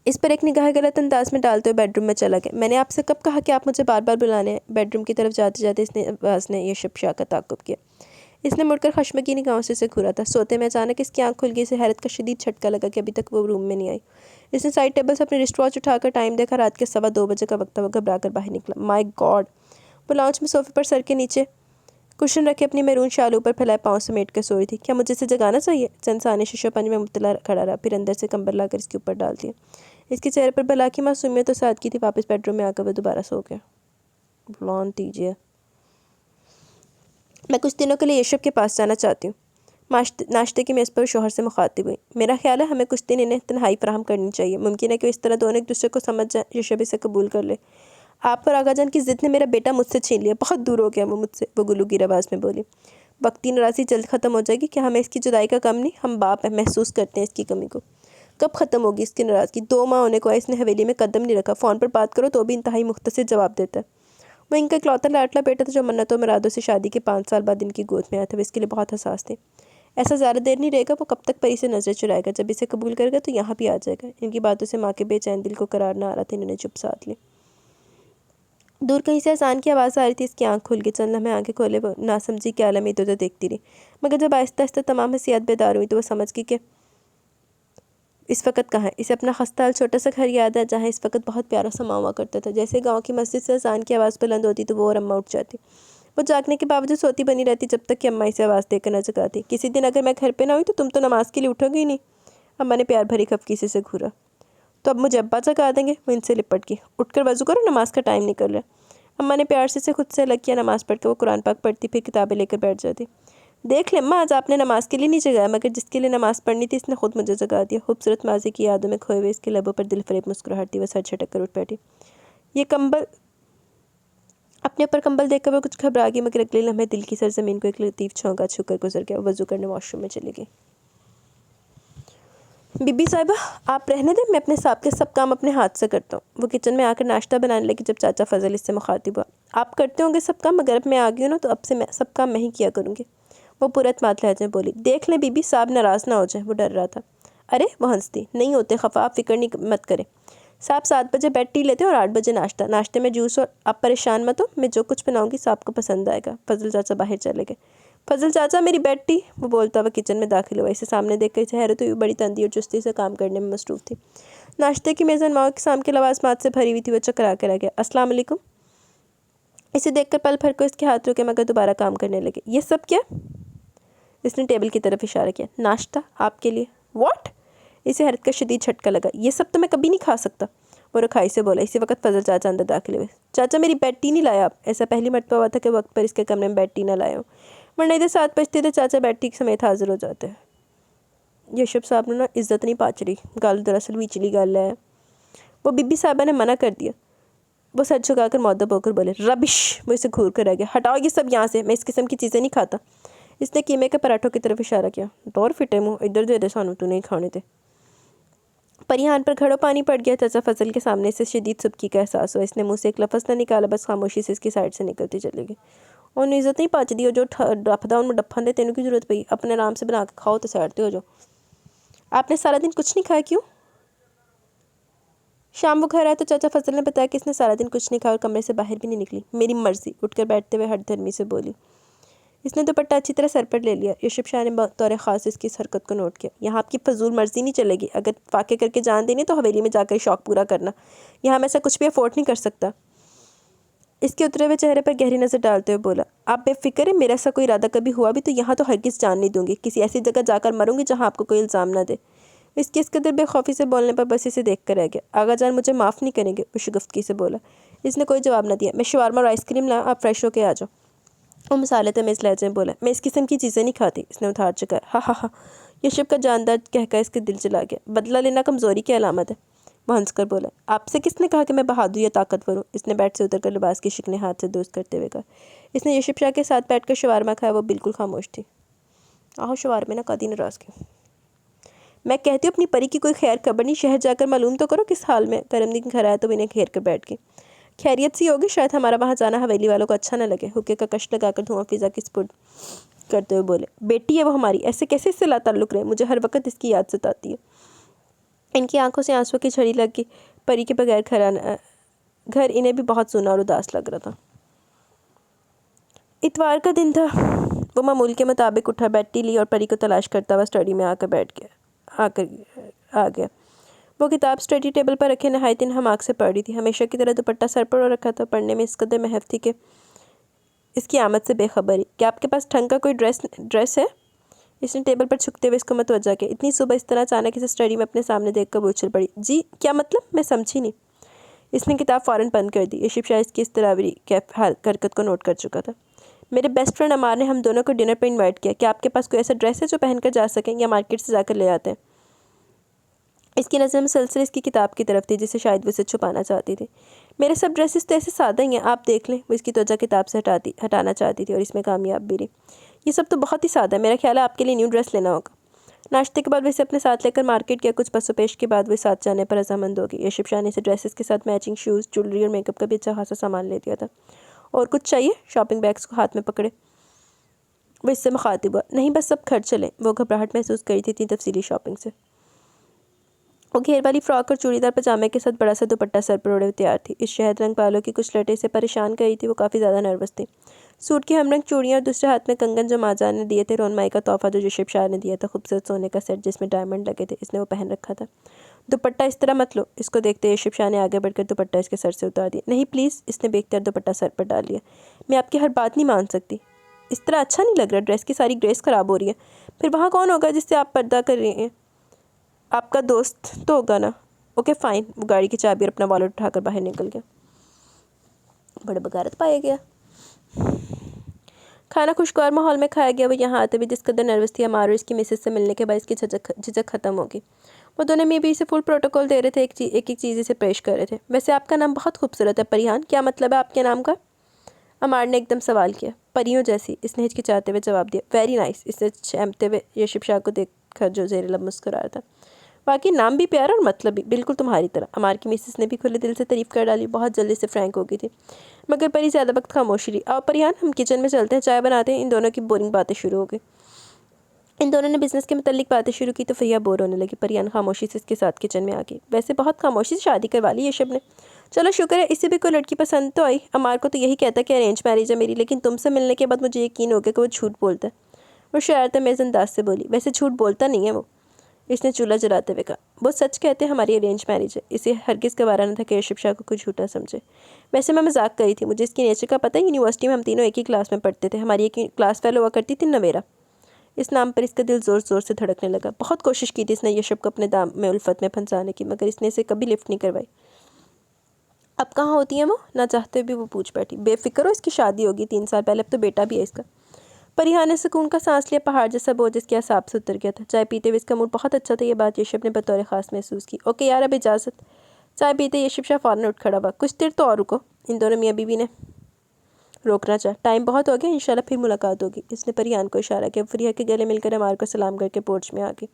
اس پر ایک نگاہ غلط انداز میں ڈالتے ہوئے بیڈ روم میں چلا گیا۔ میں نے آپ سے کب کہا کہ آپ مجھے بار بار بلانے ہیں؟ بیڈ روم کی طرف جاتے جاتے اس نے آواز نے یوسف شاہ کا تعاقب کیا۔ اس نے مڑ کر خشمگی نگاہوں سے اسے گھورا تھا۔ سوتے میں اچانک اس کی آنکھ کھل گئی، اسے حیرت کا شدید جھٹکا لگا کہ ابھی تک وہ روم میں نہیں آئی۔ اس نے سائڈ ٹیبل سے اپنی رسٹ واچ اٹھا کر ٹائم دیکھا، رات کے 2:15 بجے کا وقت تھا۔ وہ گھبرا کر باہر نکلا۔ مائی گاڈ! وہ لاؤنج میں صوفے پر سر کے نیچے کشن رکھے اپنی میرون شال اوپر پھیلائے پاؤں سمیٹ کر سو رہی تھی۔ کیا مجھے اسے جگانا چاہیے؟ چند ثانیے شیشہ پانی میں مبتلا کھڑا رہا، پھر اندر سے کمبل لا کر اس کے اوپر ڈال دیا۔ اس کے چہرے پر بلا کی معصومیت اور سادگی تھی۔ واپس بیڈ روم میں آ کر وہ دوبارہ سو گیا۔ بلان دیجیے، میں کچھ دنوں کے لیے یوسف کے پاس جانا چاہتی ہوں۔ ناشتے کی میز پر شوہر سے مخاطب ہوئی۔ میرا خیال ہے ہمیں کچھ دن انہیں تنہائی فراہم کرنی چاہیے۔ ممکن ہے کہ اس طرح دونوں ایک دوسرے کو سمجھ جائیں۔ یوسف اسے قبول کر لے۔ آپ پر آغا جان کی ضد نے میرا بیٹا مجھ سے چھین لیا، بہت دور ہو گیا وہ مجھ سے، وہ گلوگیر آواز میں بولی۔ وقتی ناراضی جلد ختم ہو جائے گی، کیا ہمیں اس کی جدائی کا غم نہیں؟ ہم باپ ہیں، محسوس کرتے ہیں اس کی کمی کو۔ کب ختم ہوگی اس کی ناراضگی؟ 2 ماہ ہونے کو ہے، اس نے حویلی میں قدم نہیں رکھا، فون پر بات کرو تو بھی انتہائی مختصر جواب دیتا ہے۔ وہ ان کا اکلوتا لاڈلا بیٹا تھا جو منتوں مرادوں سے شادی کے 5 سال بعد ان کی گود میں آیا تھا۔ وہ اس کے لیے بہت حساس تھے۔ ایسا زیادہ دیر نہیں رہے گا، وہ کب تک پری سے نظر چرائے گا؟ جب اسے قبول کرے گا تو یہاں بھی آ جائے گا۔ ان کی باتوں سے ماں کے بے چین دل کو قرار نہ آ رہا تھا، انہوں نے چپ ساتھ لی۔ دور کہیں سے اذان کی آواز آ رہی تھی۔ اس کی آنکھ کھل گئی، چند لمحے آنکھیں کھولے وہ ناسمجھی کے عالم میں ادھر ادھر دیکھتی رہی، مگر جب آہستہ آہستہ تمام حسیات بیدار ہوئی تو وہ سمجھ گئی کہ اس وقت کہاں ہے۔ اسے اپنا خستہ حال چھوٹا سا گھر یاد ہے جہاں اس وقت بہت پیارا سما ہوا کرتا تھا۔ جیسے گاؤں کی مسجد سے اذان کی آواز بلند ہوتی تو وہ اور اماں اٹھ جاتی۔ وہ جاگنے کے باوجود سوتی بنی رہتی جب تک کہ اماں اسے آواز دے کر نہ جگاتی۔ کسی دن اگر میں گھر پہ نہ ہوئی تو تم تو نماز کے لیے اٹھو گی نہیں۔ اماں نے پیار بھری خفگی سے گھورا۔ تو اب مجھے ابا جگا دیں گے؟ وہ ان سے لپٹ گئی۔ اٹھ کر وضو کرو، نماز کا ٹائم نکل رہا ہے۔ اماں نے پیار سے خود سے الگ کیا۔ نماز پڑھ کے وہ قرآن پاک پڑھتی، پھر کتابیں لے کر بیٹھ جاتی۔ دیکھ لیں اماں، آج آپ نے نماز کے لیے نہیں جگایا، مگر جس کے لیے نماز پڑھنی تھی اس نے خود مجھے جگا دیا۔ خوبصورت ماضی کی یادوں میں کھوئے ہوئے اس کے لبوں پر دل فریب مسکراہٹ تھی۔ وہ سر جھٹک کر اٹھ بیٹھی۔ یہ کمبل اپنے اوپر کمبل دیکھ کر وہ کچھ گھبرا گئی، مگر اگلے لمحے دل کی سرزمین کو ایک لطیف چھونکا چھو کر گزر گیا۔ وضو کرنے واش روم میں چلی گئی۔ بی بی صاحبہ آپ رہنے دیں، میں اپنے صاحب کے سب کام اپنے ہاتھ سے کرتا ہوں۔ وہ کچن میں آ کر ناشتہ بنانے لگی جب چاچا فضل اس سے مخاطب ہوا۔ آپ کرتے ہوں گے سب کام، مگر اب میں آ گئی ہوں نا تو اب سے میں سب کام میں ہی کیا کروں گی، وہ پورا اعتماد لہجے میں بولی۔ دیکھ لیں بی بی صاحب ناراض نہ ہو جائیں، وہ ڈر رہا تھا۔ ارے وہ ہنستی، نہیں ہوتے خفا، آپ فکر نہیں مت کریں۔ صاحب 7 بجے بیڈ ٹی لیتے ہیں اور 8 بجے ناشتہ، ناشتے میں جوس، اور آپ پریشان مت ہو، میں جو کچھ بناؤں گی صاحب کو پسند آئے گا۔ فضل چاچا باہر چلے گئے۔ فضل چاچا میری بیڈ ٹی، وہ بولتا ہوا کچن میں داخل ہوا۔ اسے سامنے دیکھ کر حیرت ہوئی، بڑی تندی اور چستی سے کام کرنے میں مصروف تھی۔ ناشتے کی میز انواع اقسام کے لوازمات سے بھری ہوئی تھی۔ وہ چکرا کر رہ گیا۔ السلام علیکم۔ اسے دیکھ کر پل بھر کو اس کے ہاتھ رکے مگر دوبارہ کام کرنے لگے۔ یہ سب کیا؟ اس نے ٹیبل کی طرف اشارہ کیا۔ ناشتہ آپ کے لیے۔ واٹ؟ اسے حیرت کا شدید جھٹکا لگا۔ یہ سب تو میں کبھی نہیں کھا سکتا۔ وہ رکھائی سے بولا۔ اسی وقت فضل چاچا اندر داخل ہوئے۔ چاچا میری بیڈ ٹی نہیں لایا آپ؟ ایسا پہلی مرتبہ ہوا تھا کہ وقت پر اس کے کمرے میں بیڈ ٹی نہ لائے ہوں، ورنہ ادھر 7 بجتے تھے چاچا بیڈ ٹی سمیت حاضر ہو جاتے ہیں۔ یشب صاحب نے عزت نہیں پاچ رہی، گل دراصل ویچلی گل ہے۔ وہ بی بی صاحبہ نے منع کر دیا۔ وہ سر جھکا کر مؤدب ہو کر بولے۔ ربش! وہ اسے گھور کر رہ گیا۔ ہٹاؤ یہ سب یہاں سے، میں اس قسم کی چیزیں نہیں کھاتا۔ اس نے قیمے کے پراٹھوں کی طرف اشارہ کیا۔ دور فٹے منہ، ادھر دے دے سانو، تو نہیں کھانے تھے۔ پریان پر گھڑوں پانی پڑ گیا۔ چاچا فضل کے سامنے سے شدید سبکی کا احساس ہوا۔ اس نے منہ سے ایک لفظ نہ نکالا، بس خاموشی سے اس کی سائڈ سے نکلتی چلے گئی۔ انہوں عزت نہیں پاچ دی، جو ڈپدا ان میں ڈپھن دے، تینوں کی ضرورت پئی؟ اپنے آرام سے بنا کے کھاؤ تو سیڑتے ہو جو۔ آپ نے سارا دن کچھ نہیں کھایا کیوں؟ شام وہ گھر آیا تو چاچا فضل نے بتایا کہ اس نے سارا دن کچھ نہیں کھایا اور کمرے سے باہر بھی نہیں نکلی۔ میری مرضی، اٹھ کر بیٹھتے ہوئے ہٹ دھرمی سے بولی۔ اس نے دوپٹہ اچھی طرح سر پر لے لیا۔ یوسف شاہ نے بطور خاص اس کی اس حرکت کو نوٹ کیا۔ یہاں آپ کی فضول مرضی نہیں چلے گی، اگر فاقے کر کے جان دینی تو حویلی میں جا کر شوق پورا کرنا، یہاں میں ایسا کچھ بھی افورڈ نہیں کر سکتا۔ اس کے اترے ہوئے چہرے پر گہری نظر ڈالتے ہوئے بولا۔ آپ بے فکر ہیں، میرا ایسا کوئی ارادہ کبھی ہوا بھی تو یہاں تو ہرگز جان نہیں دوں گی، کسی ایسی جگہ جا کر مروں گی جہاں آپ کو کوئی الزام نہ دے۔ اس کے اس قدر بے خوفی سے بولنے پر بس اسے دیکھ کر رہ گیا۔ آغا جان مجھے معاف نہیں کریں گے، وہ شگفتگی سے بولا۔ اس نے کوئی جواب نہ دیا۔ میں شاورما اور آئس کریم لاؤں، آپ فریش ہو کے آ جاؤ۔ وہ مسالے تمیز لہجے میں بولا۔ میں اس قسم کی چیزیں نہیں کھاتی۔ اس نے ادھار چکا۔ ہا ہا ہا۔ یشب کا جاندار کہکا اس کے دل چلا گیا۔ بدلہ لینا کمزوری کی علامت ہے، وہ ہنس کر بولا۔ آپ سے کس نے کہا کہ میں بہادر یا طاقتور ہوں؟ اس نے بیٹھ سے اتر کر لباس کی شکنیں ہاتھ سے درست کرتے ہوئے کہا۔ اس نے یشب شاہ کے ساتھ بیٹھ کر شاورما کھایا، وہ بالکل خاموش تھی۔ آہو شاورما نہ کدی ناراض کی۔ میں کہتی ہوں اپنی پری کی کوئی خیر خبر نہیں، شہر جا کر معلوم تو کرو کس حال میں۔ کرم دن گھر آیا تو انہیں گھیر کر بیٹھ گئی۔ خیریت سی ہوگی، شاید ہمارا وہاں جانا حویلی والوں کو اچھا نہ لگے، حقے کا کش لگا کر دھواں فضا کی سپرد کرتے ہوئے بولے۔ بیٹی ہے وہ ہماری، ایسے کیسے اس سے لا تعلق رہے؟ مجھے ہر وقت اس کی یاد ستاتی ہے۔ ان کی آنکھوں سے آنسوں کی جھڑی لگ گئی۔ پری کے بغیر گھر انہیں بھی بہت سونا اور اداس لگ رہا تھا۔ اتوار کا دن تھا۔ وہ معمول کے مطابق اٹھا، بیٹی لی اور پری کو تلاش کرتا ہوا اسٹڈی میں آ گیا۔ وہ کتاب اسٹڈی ٹیبل پر رکھے نہایت انہماک سے پڑھ رہی تھی۔ ہمیشہ کی طرح دوپٹہ سر پر رکھا تھا، پڑھنے میں اس قدر محو تھی کہ اس کی آمد سے بے خبری۔ کیا آپ کے پاس ڈھنگ کا کوئی ڈریس ہے؟ اس نے ٹیبل پر چھکتے ہوئے اس کو متوجہ کیا۔ اتنی صبح اس طرح اچانک اسے اسٹڈی میں اپنے سامنے دیکھ کر وہ اچھل پڑی۔ جی کیا مطلب؟ میں سمجھی نہیں۔ اس نے کتاب فوراً بند کر دی۔ یوسف شاہ اس کی اضطرابی حرکت کو نوٹ کر چکا تھا۔ میرے بیسٹ فرینڈ عمار نے ہم دونوں کو ڈنر پر انوائٹ کیا۔ کیا آپ کے پاس کوئی ایسا ڈریس ہے جو پہن کر جا سکیں، یا مارکیٹ سے جا کر لے آتے ہیں؟ اس کی نظر مسلسل اس کی کتاب کی طرف تھی، جسے شاید وہ اسے چھپانا چاہتی تھی۔ میرے سب ڈریسز تو ایسے سادہ ہی ہیں، آپ دیکھ لیں۔ وہ اس کی توجہ کتاب سے ہٹانا چاہتی تھی اور اس میں کامیاب بھی رہی۔ یہ سب تو بہت ہی سادہ ہے، میرا خیال ہے آپ کے لیے نیو ڈریس لینا ہوگا۔ ناشتے کے بعد وہ اسے اپنے ساتھ لے کر مارکیٹ گیا۔ کچھ پس و پیش کے بعد وہ ساتھ جانے پر رضامند ہو گئی۔ یوسف شاہ نے اسے ڈریسز کے ساتھ میچنگ شوز، جویلری اور میک اپ کا بھی اچھا خاصا سامان لے دیا تھا۔ اور کچھ چاہیے؟ شاپنگ بیگس کو ہاتھ میں پکڑے وہ اس سے مخاطب ہوا۔ نہیں بس سب گھر چلیں۔ وہ گھبراہٹ محسوس کری تھی اتنی تفصیلی شاپنگ سے۔ وہ گھیر والی فراک اور چوڑی دار پاجامے کے ساتھ بڑا سا دوپٹہ سر پر اوڑے ہوئے تیار تھی۔ اس شہد رنگ بالوں کی کچھ لٹیں سے پریشان کر رہی تھی، وہ کافی زیادہ نروس تھی۔ سوٹ کی ہم رنگ چوڑیاں اور دوسرے ہاتھ میں کنگن جو ماں جان نے دیے تھے، رونمائی کا تحفہ جو یوسف شاہ نے دیا تھا، خوبصورت سونے کا سیٹ جس میں ڈائمنڈ لگے تھے، اس نے وہ پہن رکھا تھا۔ دوپٹہ اس طرح مت لو۔ اس کو دیکھتے یوسف شاہ نے آگے بڑھ کر دوپٹہ اس کے سر سے اتار دیا۔ نہیں پلیز، اس نے بے اختیار دوپٹہ سر پر ڈال لیا۔ میں آپ کی ہر بات نہیں مان سکتی، اس طرح اچھا نہیں لگ رہا، ڈریس کی ساری گریس خراب ہو رہی ہے۔ پھر وہاں کون ہوگا جس سے آپ پردہ کر رہی ہیں؟ آپ کا دوست تو ہوگا نا؟ Okay fine. وہ گاڑی کی چابی اور اپنا والٹ اٹھا کر باہر نکل گیا۔ بڑا بغارت پایا گیا۔ کھانا خوشگوار ماحول میں کھایا گیا۔ وہ یہاں آتے بھی جس قدر نروس تھی، عمار اور اس کی مسز سے ملنے کے بعد اس کی جھجک ختم ہوگی۔ وہ دونوں میں بھی اسے فل پروٹوکول دے رہے تھے، ایک چیز اسے پیش کر رہے تھے۔ ویسے آپ کا نام بہت خوبصورت ہے پریان، کیا مطلب ہے آپ کے نام کا؟ عمار نے ایک دم سوال کیا۔ پریوں جیسی، اس نے ہچکچاتے ہوئے جواب دیا۔ ویری نائس، اس نے چہمتے ہوئے یوسف شاہ کو دیکھ کر جو زیر لب مسکرا رہا تھا۔ باقی نام بھی پیارا اور مطلب بھی بالکل تمہاری طرح۔ عمار کی مسز نے بھی کھلے دل سے تعریف کر ڈالی، بہت جلدی سے فرینک ہو گئی تھی، مگر پری زیادہ وقت خاموشی رہی۔ آؤ پریان، ہم کچن میں چلتے ہیں، چائے بناتے ہیں۔ ان دونوں کی بورنگ باتیں شروع ہو گئی۔ ان دونوں نے بزنس کے متعلق باتیں شروع کی تو فریہ بور ہونے لگی۔ پریان خاموشی سے اس کے ساتھ کچن میں آ گئی۔ ویسے بہت خاموشی سے شادی کروا لی یشب نے۔ چلو شکر ہے، اسے بھی کوئی لڑکی پسند تو آئی۔ عمار کو تو یہی کہتا ہے کہ ارینج میرج ہے میری، لیکن تم سے ملنے کے بعد مجھے یقین ہو گیا کہ وہ جھوٹ بولتا ہے۔ وہ شرارت آمیز انداز سے بولی۔ ویسے جھوٹ بولتا نہیں ہے وہ، اس نے چولہا جلاتے ہوئے کہا۔ وہ سچ کہتے ہماری ارینج میرج ہے۔ اسے ہرگز گوارا نہ تھا کہ ارشد شاہ کو کوئی جھوٹا سمجھے۔ ویسے میں مذاق کری تھی، مجھے اس کی نیچر کا پتہ ہے، یونیورسٹی میں ہم تینوں ایک ہی کلاس میں پڑھتے تھے، ہماری ایک کلاس فیلو ہوا کرتی تھی نویرا۔ اس نام پر اس کا دل زور زور سے دھڑکنے لگا۔ بہت کوشش کی تھی اس نے یشب کو اپنے دام میں الفت میں پھنسانے کی، مگر اس نے اسے کبھی لفٹ نہیں کروائی۔ اب کہاں ہوتی ہیں وہ؟ نہ چاہتے بھی وہ پوچھ بیٹھی۔ بے فکر ہو، اس کی شادی ہوگی 3 سال پہلے، اب تو بیٹا بھی ہے اس کا۔ پریحان نے سکون کا سانس لیا، پہاڑ جیسا بوجھ اس کے اعصاب سے اتر گیا تھا۔ چائے پیتے ہوئے اس کا موڈ بہت اچھا تھا، یہ بات یشب نے بطور خاص محسوس کی۔ اوکے یار، اب اجازت۔ چائے پیتے یشب شاہ فوراً اٹھ کھڑا ہوا۔ کچھ دیر تو اور رکو۔ ان دونوں میاں بیوی نے روکنا چاہا۔ ٹائم بہت ہو گیا، انشاءاللہ پھر ملاقات ہوگی۔ اس نے پریحان کو اشارہ کیا۔ فریحہ کے گلے مل کر عمار کو سلام کر کے پورچ میں آ گئی۔